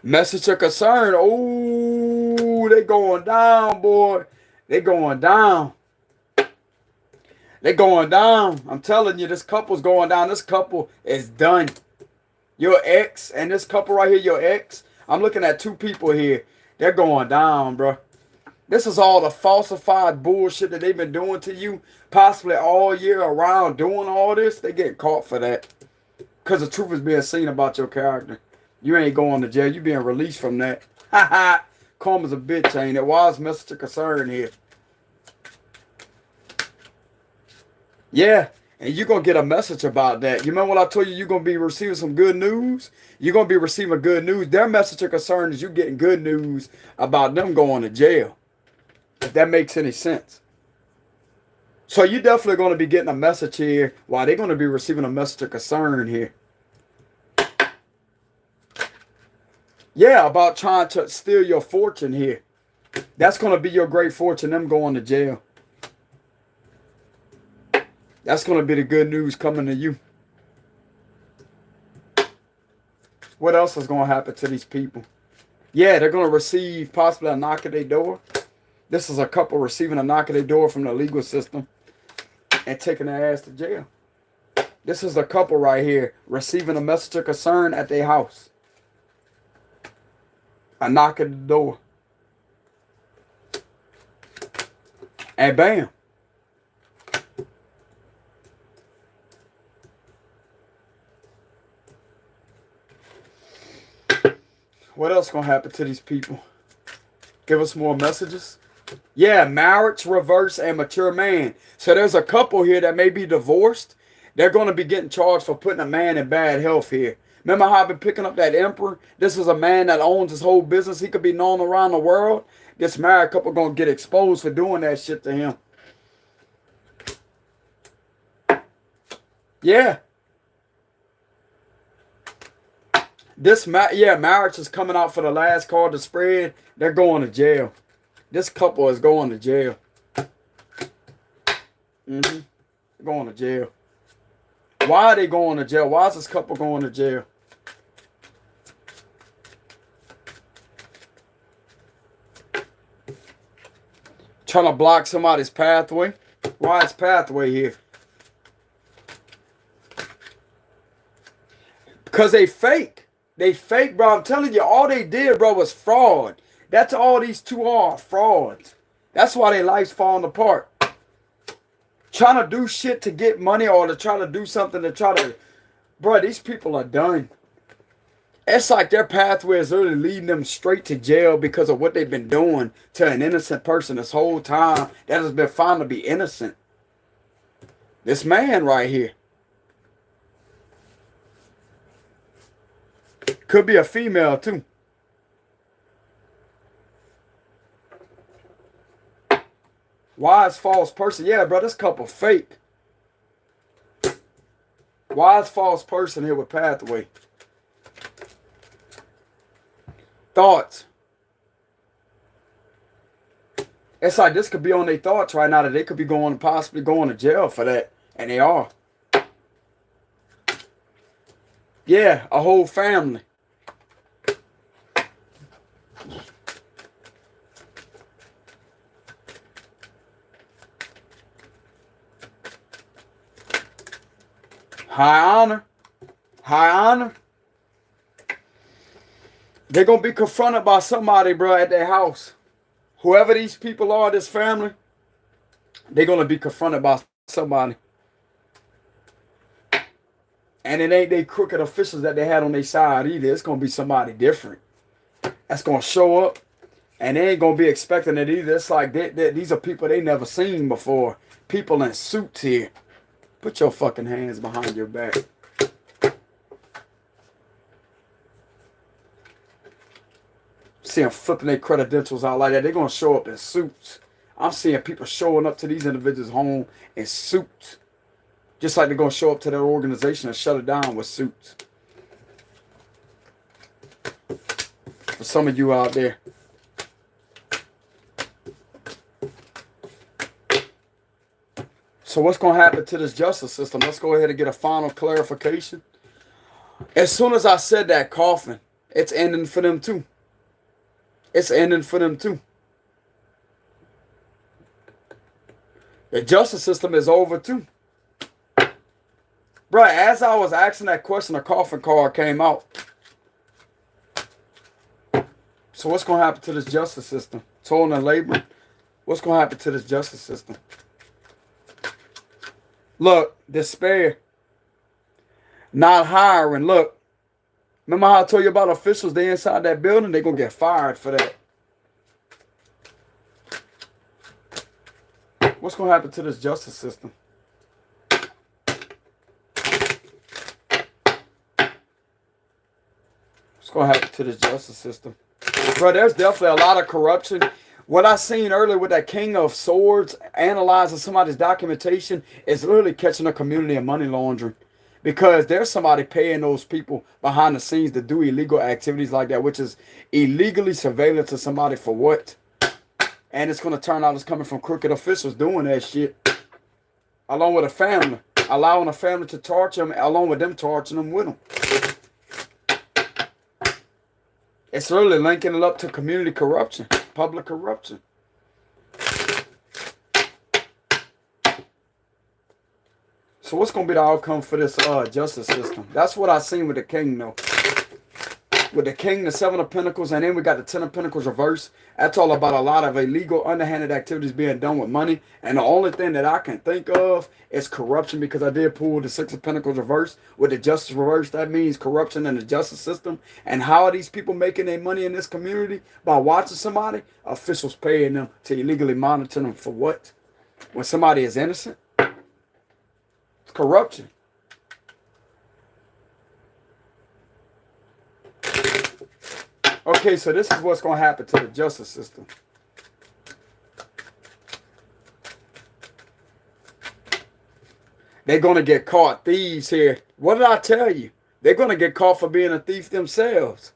[SPEAKER 1] Message of concern. Oh, they going down, boy. They going down. They going down. I'm telling you, this couple's going down. This couple is done. Your ex and this couple right here, your ex. I'm looking at two people here. They're going down, bro. This is all the falsified bullshit that they've been doing to you, possibly all year around doing all this. They get caught for that. Because the truth is being seen about your character. You ain't going to jail. You being released from that. Ha ha. Karma's a bitch, ain't it? Why is message of concern here? Yeah. And you're going to get a message about that. You remember what I told you? You're going to be receiving some good news? You're going to be receiving good news. Their message of concern is you getting good news about them going to jail. If that makes any sense. So you're definitely going to be getting a message here while they're going to be receiving a message of concern here. Yeah, about trying to steal your fortune here. That's going to be your great fortune, them going to jail. That's going to be the good news coming to you. What else is going to happen to these people? Yeah, they're going to receive possibly a knock at their door. This is a couple receiving a knock at their door from the legal system and taking their ass to jail. This is a couple right here receiving a message of concern at their house. A knock at the door. And bam. What else gonna happen to these people? Give us more messages. Yeah, marriage, reverse, and mature man. So there's a couple here that may be divorced. They're going to be getting charged for putting a man in bad health here. Remember how I've been picking up that emperor? This is a man that owns his whole business. He could be known around the world. This married couple going to get exposed for doing that shit to him. Yeah. Marriage is coming out for the last card to spread. They're going to jail. This couple is going to jail. Going to jail. Why are they going to jail? Why is this couple going to jail? Trying to block somebody's pathway. Why is pathway here? Because they fake. They fake, bro. I'm telling you, all they did, bro, was fraud. That's all these two are, frauds. That's why their life's falling apart. Trying to do shit to get money or to try to do something to try to... Bro, these people are done. It's like their pathway is really leading them straight to jail because of what they've been doing to an innocent person this whole time that has been found to be innocent. This man right here. Could be a female too. Why is false person? Yeah, bro, this couple fake. Why is false person here with pathway? Thoughts. It's like this could be on their thoughts right now that they could be possibly going to jail for that. And they are. Yeah, a whole family. High honor. High honor. They're going to be confronted by somebody, bro, at their house. Whoever these people are, this family, they're going to be confronted by somebody. And it ain't they crooked officials that they had on their side either. It's going to be somebody different that's going to show up. And they ain't going to be expecting it either. It's like these are people they never seen before. People in suits here. Put your fucking hands behind your back. See them flipping their credentials out like that. They're going to show up in suits. I'm seeing people showing up to these individuals' home in suits. Just like they're going to show up to their organization and shut it down with suits. For some of you out there. So what's going to happen to this justice system? Let's go ahead and get a final clarification. As soon as I said that coffin, it's ending for them too. It's ending for them too. The justice system is over too. Bro, as I was asking that question, a coffin card came out. So what's going to happen to this justice system? Toiling and laboring. What's going to happen to this justice system? Look, despair. Not hiring. Look. Remember how I told you about officials? They inside that building. They're going to get fired for that. What's going to happen to this justice system? What's going to happen to this justice system? Bro, there's definitely a lot of corruption. What I seen earlier with that King of Swords analyzing somebody's documentation is literally catching a community of money laundering. Because there's somebody paying those people behind the scenes to do illegal activities like that, which is illegally surveillance to somebody for what? And it's going to turn out it's coming from crooked officials doing that shit. Along with a family. Allowing a family to torture them, along with them torturing them with them. It's really linking it up to community corruption. Public corruption. So what's going to be the outcome for this justice system? That's what I seen with the king, though. With the king, the 7 of pentacles, and then we got the 10 of pentacles reverse. That's all about a lot of illegal, underhanded activities being done with money. And the only thing that I can think of is corruption, because I did pull the 6 of pentacles reverse. With the justice reverse, that means corruption in the justice system. And how are these people making their money in this community? By watching somebody? Officials paying them to illegally monitor them for what? When somebody is innocent? It's corruption. Okay, so this is what's going to happen to the justice system. They're going to get caught. Thieves here. What did I tell you? They're going to get caught for being a thief themselves.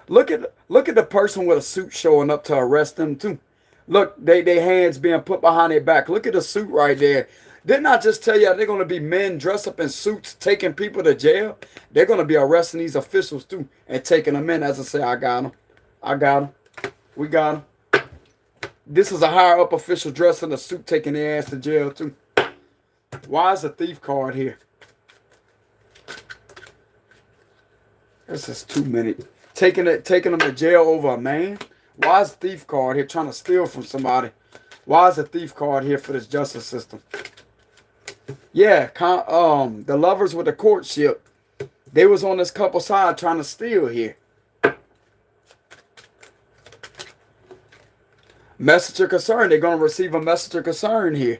[SPEAKER 1] Look at the person with a suit showing up to arrest them too. Look, their hands being put behind their back. Look at the suit right there. Didn't I just tell you they're going to be men dressed up in suits taking people to jail? They're going to be arresting these officials too and taking them in. As I say, I got them. I got them. We got them. This is a higher up official dressed in a suit taking their ass to jail too. Why is the thief card here? This is too many. Taking them to jail over a man? Why is the thief card here trying to steal from somebody? Why is the thief card here for this justice system? Yeah, the lovers with the courtship, they was on this couple side trying to steal here. Message of concern. They're going to receive a message of concern here.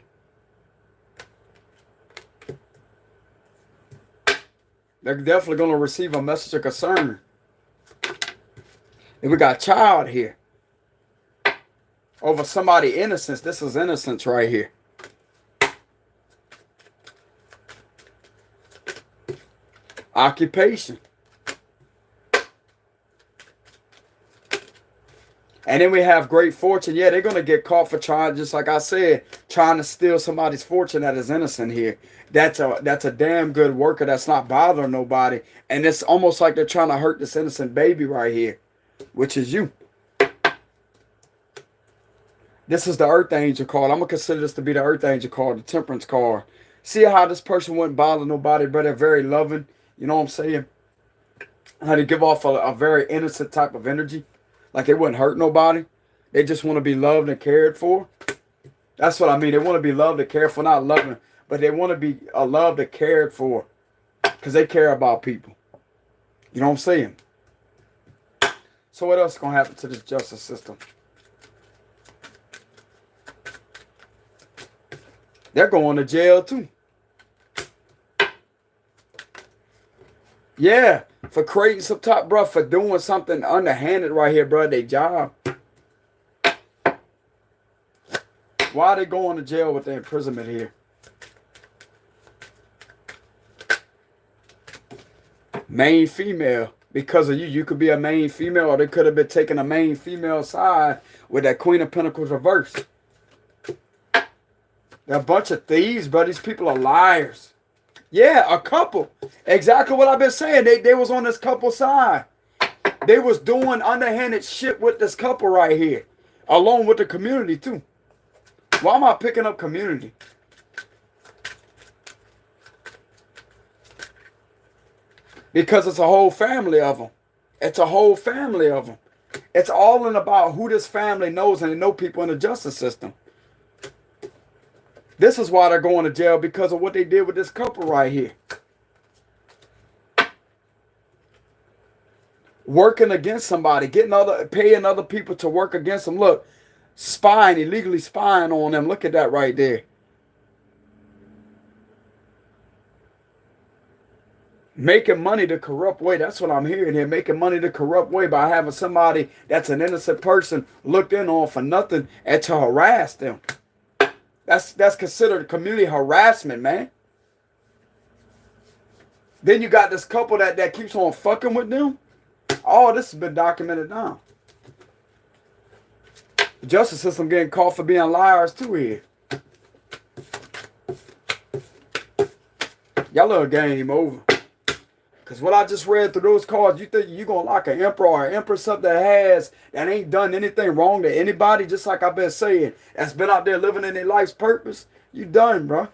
[SPEAKER 1] They're definitely going to receive a message of concern. And we got child here. Over somebody innocence. This is innocence right here. Occupation. And then we have great fortune. Yeah, they're going to get caught for trying, just like I said, trying to steal somebody's fortune that is innocent here. That's a damn good worker that's not bothering nobody. And it's almost like they're trying to hurt this innocent baby right here, which is you. This is the Earth Angel card. I'm going to consider this to be the Earth Angel card, the Temperance card. See how this person wouldn't bother nobody, but they're very loving. You know what I'm saying? How they give off a very innocent type of energy. Like they wouldn't hurt nobody. They just want to be loved and cared for. That's what I mean. They want to be loved and cared for. Not loving, but they want to be loved and cared for. Because they care about people. You know what I'm saying? So what else is going to happen to this justice system? They're going to jail too. Yeah, for creating some top, bro, for doing something underhanded right here, bro, their job. Why are they going to jail with the imprisonment here? Main female. Because of you, you could be a main female, or they could have been taking a main female side with that Queen of Pentacles reverse. They're a bunch of thieves, bro. These people are liars. Yeah, a couple. Exactly what I've been saying. They was on this couple side. They was doing underhanded shit with this couple right here. Along with the community, too. Why am I picking up community? Because it's a whole family of them. It's a whole family of them. It's all in about who this family knows, and they know people in the justice system. This is why they're going to jail, because of what they did with this couple right here. Working against somebody, paying other people to work against them. Look, spying, illegally spying on them. Look at that right there. Making money the corrupt way. That's what I'm hearing here. Making money the corrupt way by having somebody that's an innocent person looked in on for nothing and to harass them. That's considered community harassment, man. Then you got this couple that keeps on fucking with them. All this has been documented now. The justice system getting caught for being liars too here. Y'all little game over. Because what I just read through those cards, you think you're going to lock an emperor or empress up that ain't done anything wrong to anybody, just like I've been saying, that's been out there living in their life's purpose? You done, bro.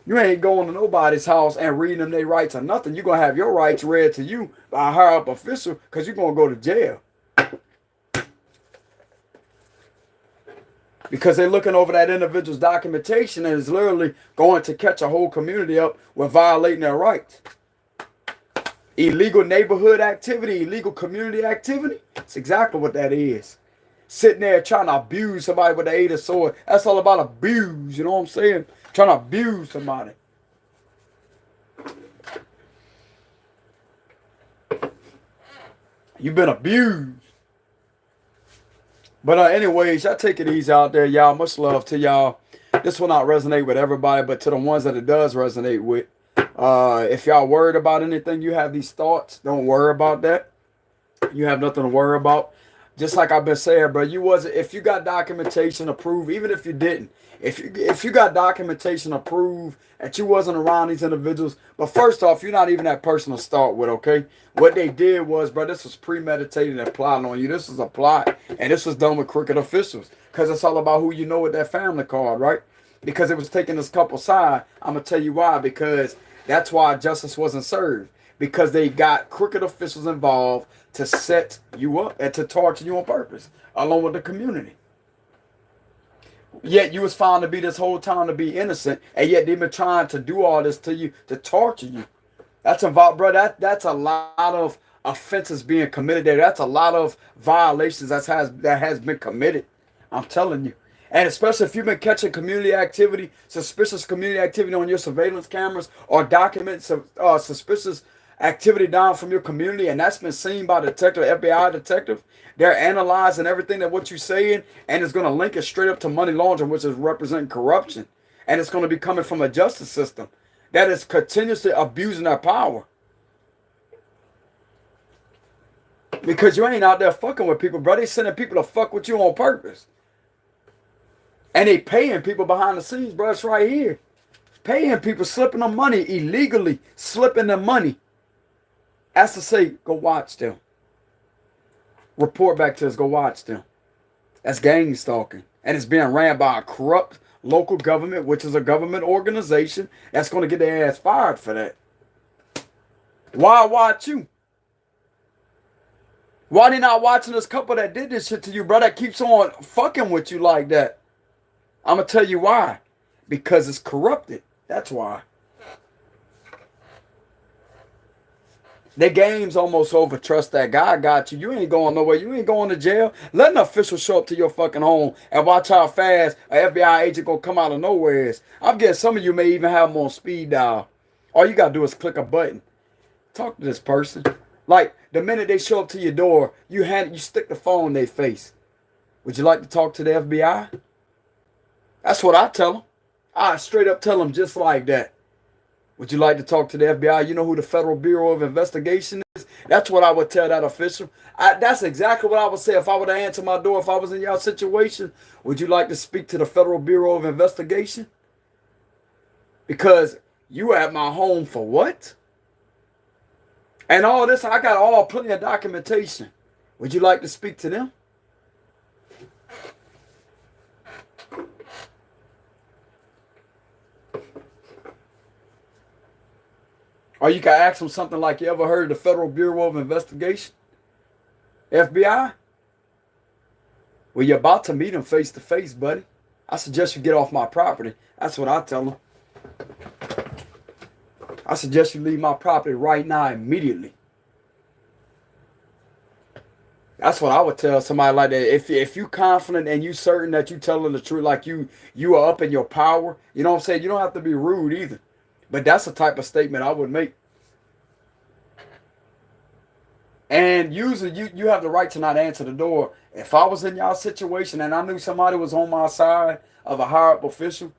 [SPEAKER 1] You ain't going to nobody's house and reading them their rights or nothing. You're going to have your rights read to you by a higher up official because you're going to go to jail. Because they're looking over that individual's documentation and is literally going to catch a whole community up with violating their rights. Illegal neighborhood activity, illegal community activity. That's exactly what that is. Sitting there trying to abuse somebody with the aid of sword. That's all about abuse, you know what I'm saying? Trying to abuse somebody. You've been abused. But anyways, y'all take it easy out there, y'all. Much love to y'all. This will not resonate with everybody, but to the ones that it does resonate with. If y'all worried about anything, you have these thoughts, don't worry about that. You have nothing to worry about. Just like I've been saying, bro, if you got documentation approved, even if you didn't, if you got documentation approved that you wasn't around these individuals, but first off, you're not even that person to start with, okay? What they did was, bro, this was premeditated and plotting on you. This was a plot, and this was done with crooked officials, because it's all about who you know with that family card, right? Because it was taking this couple side. I'm gonna tell you why. Because that's why justice wasn't served, because they got crooked officials involved to set you up and to torture you on purpose, along with the community. Yet you was found to be this whole time to be innocent, and yet they've been trying to do all this to you, to torture you. That's involved, bro. That's a lot of offenses being committed there. That's a lot of violations that has been committed. I'm telling you. And especially if you've been catching community activity, suspicious community activity on your surveillance cameras, or documents of suspicious activity down from your community, and that's been seen by the detective, FBI detective. They're analyzing everything that what you're saying, and it's going to link it straight up to money laundering, which is representing corruption. And it's going to be coming from a justice system that is continuously abusing their power. Because you ain't out there fucking with people, bro. They sending people to fuck with you on purpose. And they paying people behind the scenes, bro. It's right here. Paying people, slipping them money, illegally slipping them money. As to say, go watch them. Report back to us, go watch them. That's gang stalking. And it's being ran by a corrupt local government, which is a government organization that's going to get their ass fired for that. Why watch you? Why they not watching this couple that did this shit to you, bro, that keeps on fucking with you like that? I'm going to tell you why. Because it's corrupted. That's why. The game's almost over. Trust that God got you. You ain't going nowhere. You ain't going to jail. Let an official show up to your fucking home and watch how fast an FBI agent gonna come out of nowhere. I'm guessing some of you may even have them on speed dial. All you gotta do is click a button. Talk to this person. Like the minute they show up to your door, you stick the phone in their face. Would you like to talk to the FBI? That's what I tell them. I straight up tell them just like that. Would you like to talk to the FBI? You know who the Federal Bureau of Investigation is? That's what I would tell that official. That's exactly what I would say if I were to answer my door if I was in your situation. Would you like to speak to the Federal Bureau of Investigation? Because you at my home for what? And all this, I got plenty of documentation. Would you like to speak to them? Or you can ask them something like, you ever heard of the Federal Bureau of Investigation? FBI? Well, you're about to meet them face to face, buddy. I suggest you get off my property. That's what I tell them. I suggest you leave my property right now, immediately. That's what I would tell somebody like that. If you confident and you certain that you telling the truth, like you are up in your power, you know what I'm saying? You don't have to be rude either. But that's the type of statement I would make. And usually you have the right to not answer the door. If I was in y'all situation and I knew somebody was on my side of a higher up official,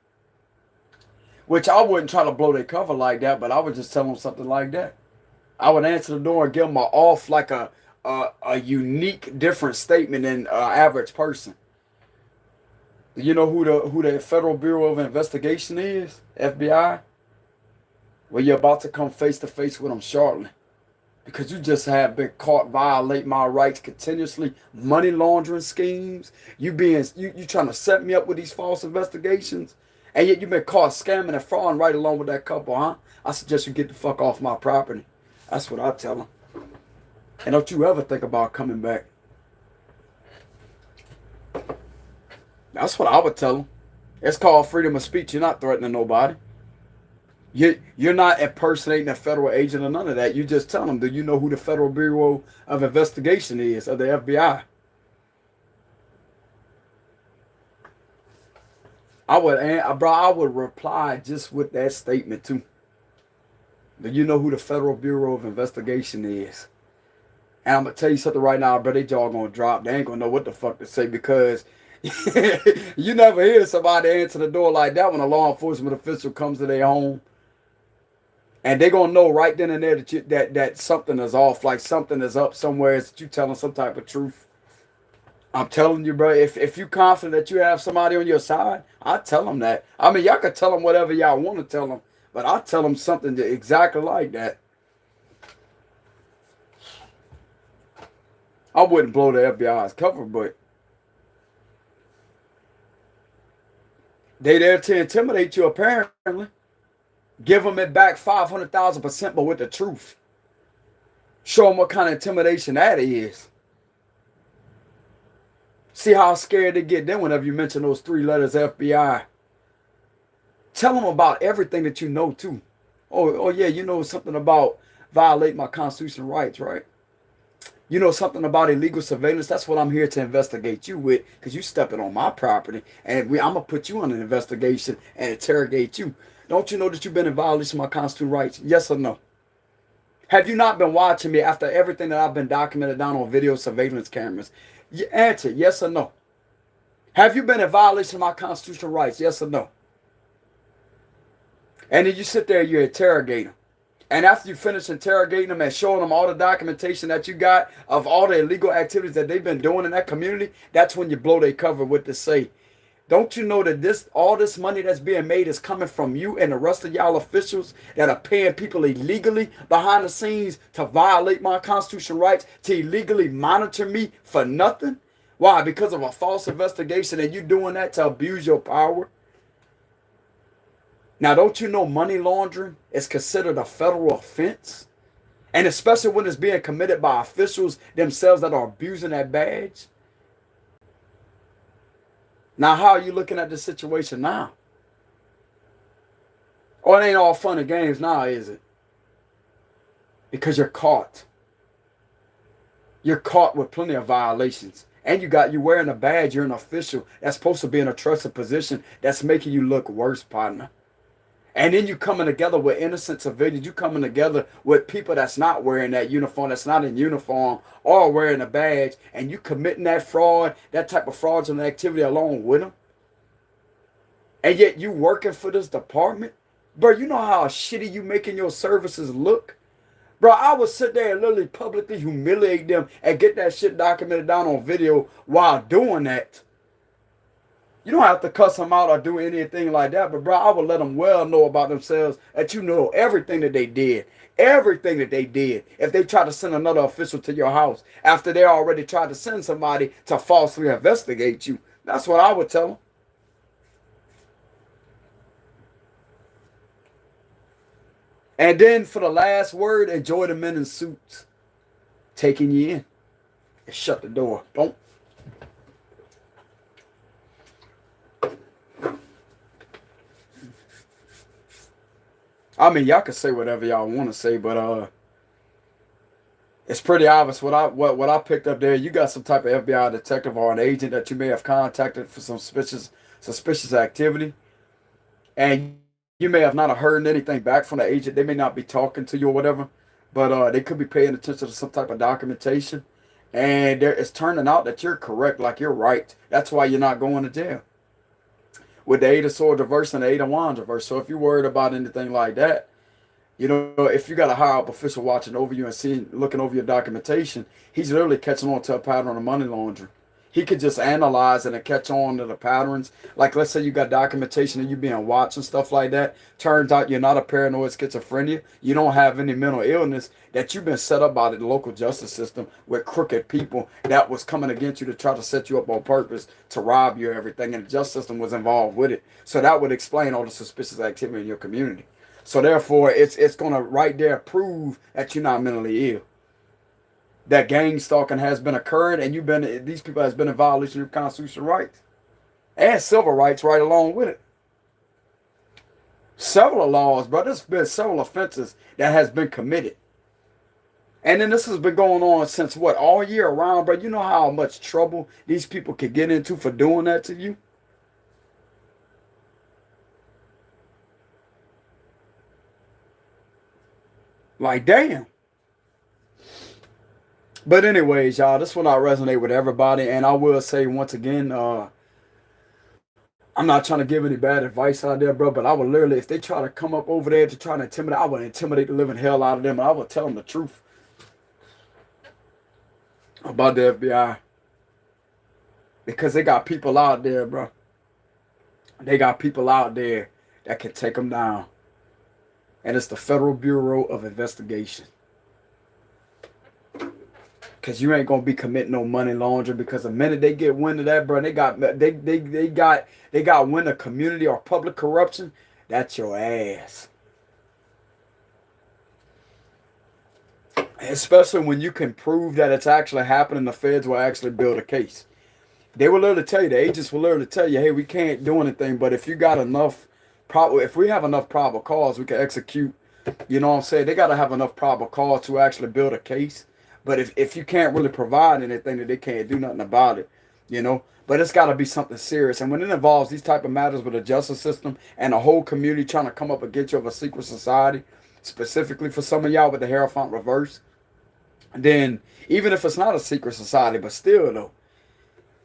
[SPEAKER 1] which I wouldn't try to blow their cover like that, but I would just tell them something like that. I would answer the door and give them a off, like a unique, different statement than an average person. Do you know who the Federal Bureau of Investigation is? FBI? Well, you're about to come face to face with them shortly. Because you just have been caught violating my rights continuously, money laundering schemes. You trying to set me up with these false investigations, And yet you've been caught scamming and frauding right along with that couple, huh? I suggest you get the fuck off my property. That's what I tell them. And don't you ever think about coming back. That's what I would tell them. It's called freedom of speech. You're not threatening nobody. You're not impersonating a federal agent or none of that. You just tell them, do you know who the Federal Bureau of Investigation is, or the FBI? I would reply just with that statement too. Do you know who the Federal Bureau of Investigation is? And I'm gonna tell you something right now, bro. They jaw gonna drop. They ain't gonna know what the fuck to say, because you never hear somebody answer the door like that when a law enforcement official comes to their home. And they're gonna know right then and there that something is off, like something is up somewhere, that you telling some type of truth. I'm telling you, bro, if you confident that you have somebody on your side, I tell them that. I mean, y'all can tell them whatever y'all want to tell them, but I tell them something exactly like that. I wouldn't blow the FBI's cover, but they there to intimidate you, apparently. Give them it back 500,000%, but with the truth. Show them what kind of intimidation that is. See how scared they get then whenever you mention those 3 letters FBI. Tell them about everything that you know too. Oh yeah, you know something about violate my constitutional rights, right? You know something about illegal surveillance. That's what I'm here to investigate you with, because you stepping on my property, and I'm gonna put you on an investigation and interrogate you. Don't you know that you've been in violation of my constitutional rights? Yes or no? Have you not been watching me after everything that I've been documented down on video surveillance cameras? You answer yes or no. Have you been in violation of my constitutional rights? Yes or no? And then you sit there, you interrogate them. And after you finish interrogating them and showing them all the documentation that you got of all the illegal activities that they've been doing in that community, that's when you blow their cover with the say, don't you know that all this money that's being made is coming from you and the rest of y'all officials that are paying people illegally behind the scenes to violate my constitutional rights, to illegally monitor me for nothing? Why? Because of a false investigation, and you doing that to abuse your power? Now, don't you know money laundering is considered a federal offense? And especially when it's being committed by officials themselves that are abusing that badge? Now, how are you looking at the situation now? Oh, it ain't all fun and games now, is it? Because you're caught. You're caught with plenty of violations. And you wearing a badge, you're an official that's supposed to be in a trusted position that's making you look worse, partner. And then you coming together with innocent civilians. You coming together with people that's not wearing that uniform, that's not in uniform, or wearing a badge, and you committing that fraud, that type of fraudulent activity along with them. And yet you working for this department. Bro, you know how shitty you making your services look? Bro, I would sit there and literally publicly humiliate them and get that shit documented down on video while doing that. You don't have to cuss them out or do anything like that, but bro, I would let them well know about themselves that you know everything that they did. Everything that they did. If they try to send another official to your house after they already tried to send somebody to falsely investigate you. That's what I would tell them. And then for the last word, enjoy the men in suits taking you in. And shut the door. Don't. I mean, y'all can say whatever y'all want to say, but it's pretty obvious what I picked up there. You got some type of FBI detective or an agent that you may have contacted for some suspicious activity, and you may have not heard anything back from the agent. They may not be talking to you or whatever, but they could be paying attention to some type of documentation, and it's turning out that you're correct, like you're right. That's why you're not going to jail. With the 8 of Swords reverse and the 8 of Wands reverse. So if you're worried about anything like that, you know, if you got a higher up official watching over you and looking over your documentation, he's literally catching on to a pattern of money laundering. He could just analyze it and catch on to the patterns. Like, let's say you got documentation and you being watched and stuff like that. Turns out you're not a paranoid schizophrenia. You don't have any mental illness, that you've been set up by the local justice system with crooked people that was coming against you to try to set you up on purpose to rob you of everything. And the justice system was involved with it. So that would explain all the suspicious activity in your community. So therefore, it's going to right there prove that you're not mentally ill. That gang stalking has been occurring, and these people has been in violation of constitutional rights and civil rights right along with it. Several laws, bro. There's been several offenses that has been committed, and then this has been going on since what, all year round, bro. You know how much trouble these people could get into for doing that to you. Like, damn. But anyways, y'all, this will not resonate with everybody. And I will say once again, I'm not trying to give any bad advice out there, bro. But I would literally, if they try to come up over there to try to intimidate, I would intimidate the living hell out of them. And I would tell them the truth about the FBI. Because they got people out there, bro. They got people out there that can take them down. And it's the Federal Bureau of Investigation. Because you ain't gonna be committing no money laundering, because the minute they get wind of that, bro, they got wind of community or public corruption, that's your ass. Especially when you can prove that it's actually happening, the feds will actually build a case. They will literally tell you, the agents will literally tell you, hey, we can't do anything, but if you got enough, if we have enough probable cause, we can execute. You know what I'm saying? They got to have enough probable cause to actually build a case. But if you can't really provide anything, that they can't do nothing about it, you know. But it's got to be something serious. And when it involves these type of matters with the justice system and the whole community trying to come up against you of a secret society, specifically for some of y'all with the Hierophant reverse, then even if it's not a secret society, but still though,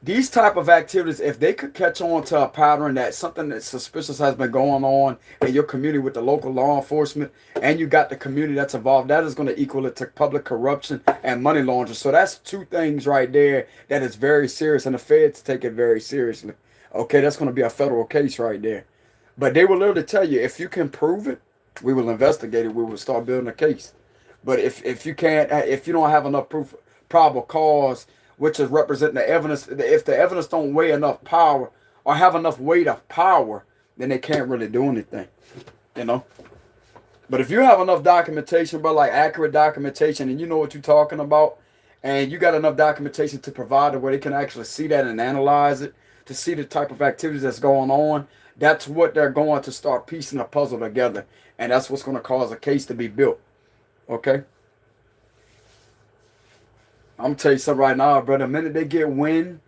[SPEAKER 1] these type of activities, if they could catch on to a pattern that something that suspicious has been going on in your community with the local law enforcement, and you got the community that's involved, that is going to equal it to public corruption and money laundering. So that's two things right there that is very serious, and the feds take it very seriously. Okay, that's going to be a federal case right there. But they will literally tell you, if you can prove it, we will investigate it. We will start building a case. But if you can't, if you don't have enough proof, probable cause, which is representing the evidence, if the evidence don't weigh enough power or have enough weight of power, then they can't really do anything, you know. But if you have enough documentation, but like accurate documentation, and you know what you're talking about, and you got enough documentation to provide it where they can actually see that and analyze it, to see the type of activities that's going on, that's what they're going to start piecing the puzzle together. And that's what's going to cause a case to be built. Okay? I'm going to tell you something right now, bro. The minute they get wind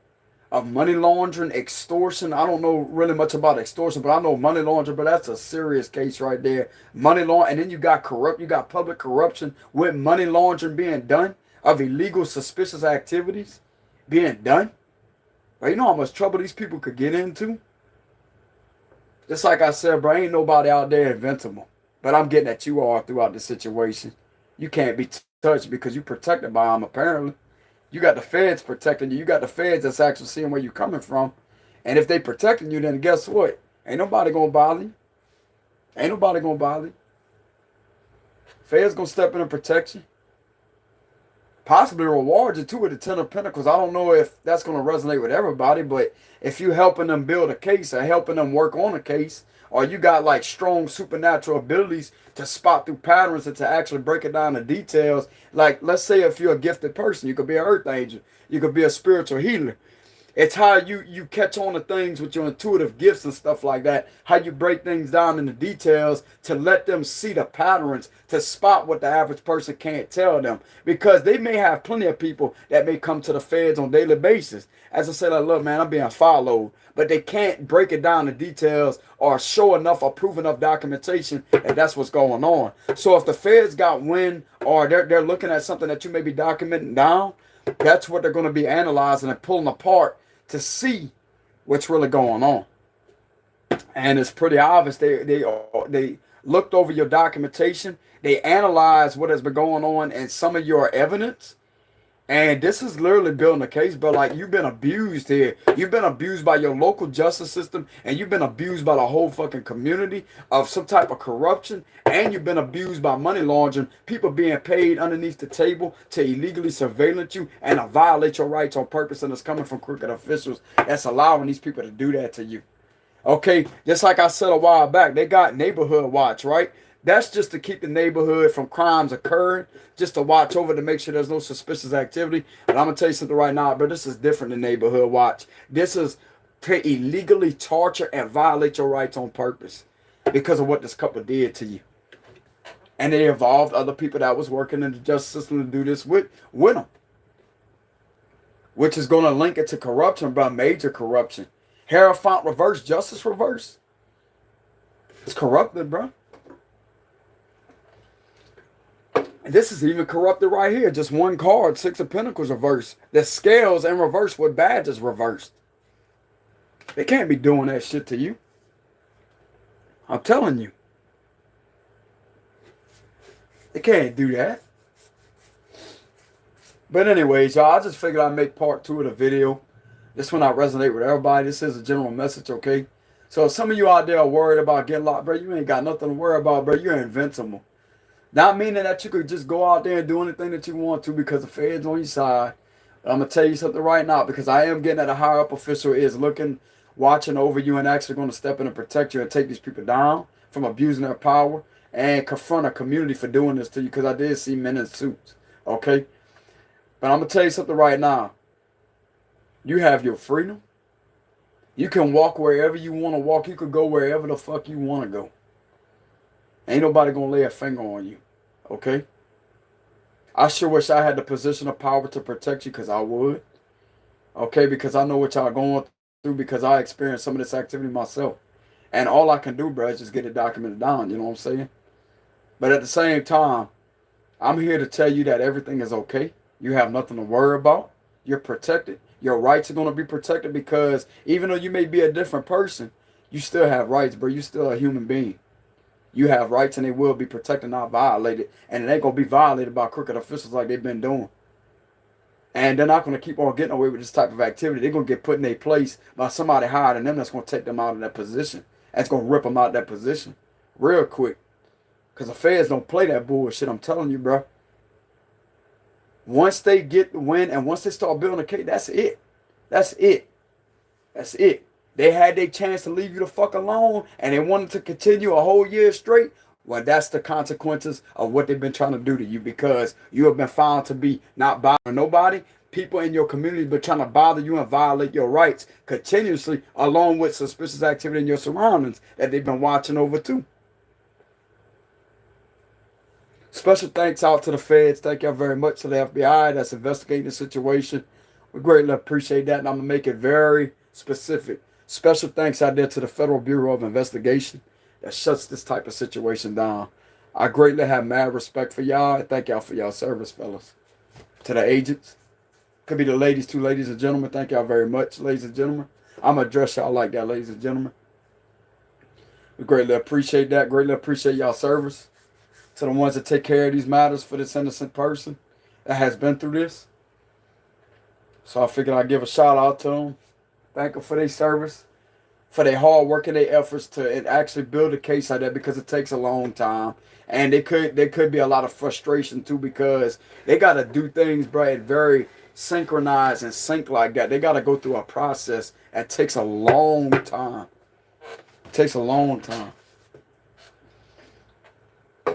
[SPEAKER 1] of money laundering, extortion, I don't know really much about extortion, but I know money laundering, but that's a serious case right there. Money laundering, and then you got public corruption with money laundering being done, of illegal, suspicious activities being done. But you know how much trouble these people could get into? Just like I said, bro, ain't nobody out there invincible. But I'm getting at you all throughout the situation. You can't be touched because you're protected by them, apparently. You got the feds protecting you. You got the feds that's actually seeing where you're coming from. And if they protecting you, then guess what? Ain't nobody going to bother you. Ain't nobody going to bother you. Feds going to step in and protect you. Possibly reward you too with the 10 of Pentacles. I don't know if that's going to resonate with everybody, but if you helping them build a case or helping them work on a case, or you got like strong supernatural abilities to spot through patterns and to actually break it down to details, like let's say if you're a gifted person, you could be an earth angel, you could be a spiritual healer. It's how you catch on to things with your intuitive gifts and stuff like that. How you break things down in the details to let them see the patterns, to spot what the average person can't tell them. Because they may have plenty of people that may come to the feds on a daily basis. As I said, like, look, man, I'm being followed. But they can't break it down in details or show enough or prove enough documentation that that's what's going on. So if the feds got wind or they're looking at something that you may be documenting down, that's what they're going to be analyzing and pulling apart to see what's really going on. And it's pretty obvious. They looked over your documentation. They analyzed what has been going on and some of your evidence. And this is literally building a case, but like you've been abused here. You've been abused by your local justice system, and you've been abused by the whole fucking community of some type of corruption, and you've been abused by money laundering, people being paid underneath the table to illegally surveillance you and to violate your rights on purpose, and it's coming from crooked officials that's allowing these people to do that to you. Okay, just like I said a while back, they got neighborhood watch, right? That's just to keep the neighborhood from crimes occurring, just to watch over to make sure there's no suspicious activity. And I'm gonna tell you something right now, bro. This is different than neighborhood watch. This is to illegally torture and violate your rights on purpose because of what this couple did to you. And they involved other people that was working in the justice system to do this with them, which is gonna link it to corruption, bro. Major corruption. Hierophant reverse, justice reverse. It's corrupted, bro. And this is even corrupted right here. Just one card, Six of Pentacles reversed. The scales in reverse with badges reversed. They can't be doing that shit to you. I'm telling you. They can't do that. But anyways, y'all, I just figured I'd make part 2 of the video. This one I resonate with everybody. This is a general message, okay? So if some of you out there are worried about getting locked, bro, you ain't got nothing to worry about, bro. You're invincible. Not meaning that you could just go out there and do anything that you want to because the Fed's on your side. But I'm going to tell you something right now, because I am getting that a higher up official is looking, watching over you, and actually going to step in and protect you and take these people down from abusing their power and confront a community for doing this to you, because I did see men in suits, okay? But I'm going to tell you something right now. You have your freedom. You can walk wherever you want to walk. You could go wherever the fuck you want to go. Ain't nobody going to lay a finger on you. Okay? I sure wish I had the position of power to protect you, because I would. Okay? Because I know what y'all going through, because I experienced some of this activity myself. And all I can do, bro, is just get it documented down. You know what I'm saying? But at the same time, I'm here to tell you that everything is okay. You have nothing to worry about. You're protected. Your rights are going to be protected, because even though you may be a different person, you still have rights, bro. You're still a human being. You have rights, and they will be protected, not violated. And it ain't going to be violated by crooked officials like they've been doing. And they're not going to keep on getting away with this type of activity. They're going to get put in their place by somebody higher than them that's going to take them out of that position. That's going to rip them out of that position real quick. Because the feds don't play that bullshit, I'm telling you, bro. Once they get the win and once they start building a case, that's it. That's it. That's it. They had their chance to leave you the fuck alone, and they wanted to continue a whole year straight. Well, that's the consequences of what they've been trying to do to you, because you have been found to be not bothering nobody. People in your community have been trying to bother you and violate your rights continuously, along with suspicious activity in your surroundings that they've been watching over too. Special thanks out to the feds. Thank y'all very much to the FBI that's investigating the situation. We greatly appreciate that, and I'm going to make it very specific. Special thanks out there to the Federal Bureau of Investigation that shuts this type of situation down. I greatly have mad respect for y'all, and thank y'all for y'all service, fellas. To the agents. Could be the ladies too, ladies and gentlemen. Thank y'all very much, ladies and gentlemen. I'm going to address y'all like that, ladies and gentlemen. We greatly appreciate that. Greatly appreciate y'all service. To the ones that take care of these matters for this innocent person that has been through this. So I figured I'd give a shout out to them. Thank them for their service, for their hard work and their efforts to actually build a case like that, because it takes a long time. And there could be a lot of frustration too, because they got to do things, bro, at very synchronized and sync like that. They got to go through a process that takes a long time. It takes a long time.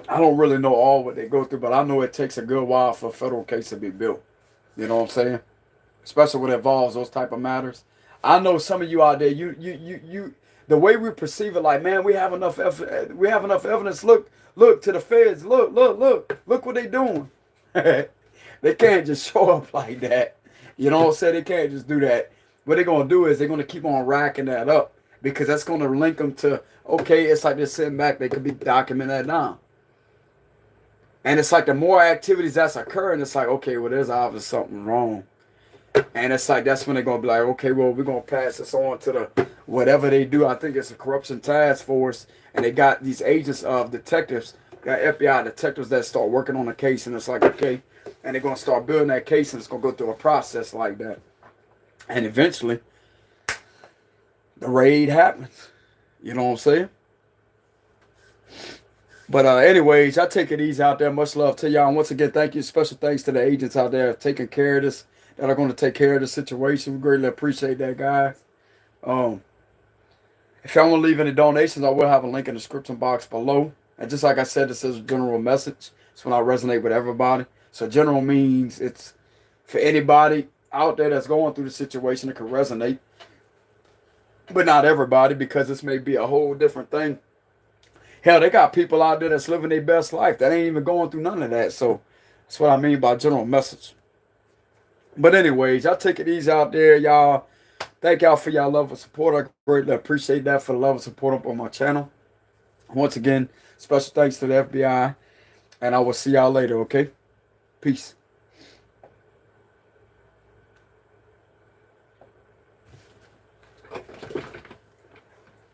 [SPEAKER 1] I don't really know all what they go through, but I know it takes a good while for a federal case to be built. You know what I'm saying? Especially when it involves those type of matters. I know some of you out there, you the way we perceive it, like, man, we have enough evidence. Look to the feds. Look what they doing. They can't just show up like that. You know what I'm saying? They can't just do that. What they're gonna do is they're gonna keep on racking that up, because that's gonna link them to, okay, it's like they're sitting back, they could be documenting that down. And it's like the more activities that's occurring, it's like, okay, well, there's obviously something wrong. And it's like, that's when they're going to be like, okay, well, we're going to pass this on to the, whatever they do. I think it's a corruption task force. And they got these agents of detectives, got FBI detectives that start working on the case. And it's like, okay, And they're going to start building that case, and it's going to go through a process like that. And eventually, the raid happens. You know what I'm saying? But anyways, I take it easy out there. Much love to y'all. And once again, thank you. Special thanks to the agents out there taking care of this, that are going to take care of the situation. We greatly appreciate that, guys. If y'all want to leave any donations, I will have a link in the description box below. And just like I said, this is a general message. It's when I resonate with everybody. So general means it's for anybody out there that's going through the situation that can resonate. But not everybody, because this may be a whole different thing. Hell, they got people out there that's living their best life that ain't even going through none of that. So that's what I mean by general message. But anyways, y'all take it easy out there, y'all. Thank y'all for y'all love and support. I greatly appreciate that for the love and support up on my channel. Once again, special thanks to the FBI. And I will see y'all later, okay? Peace.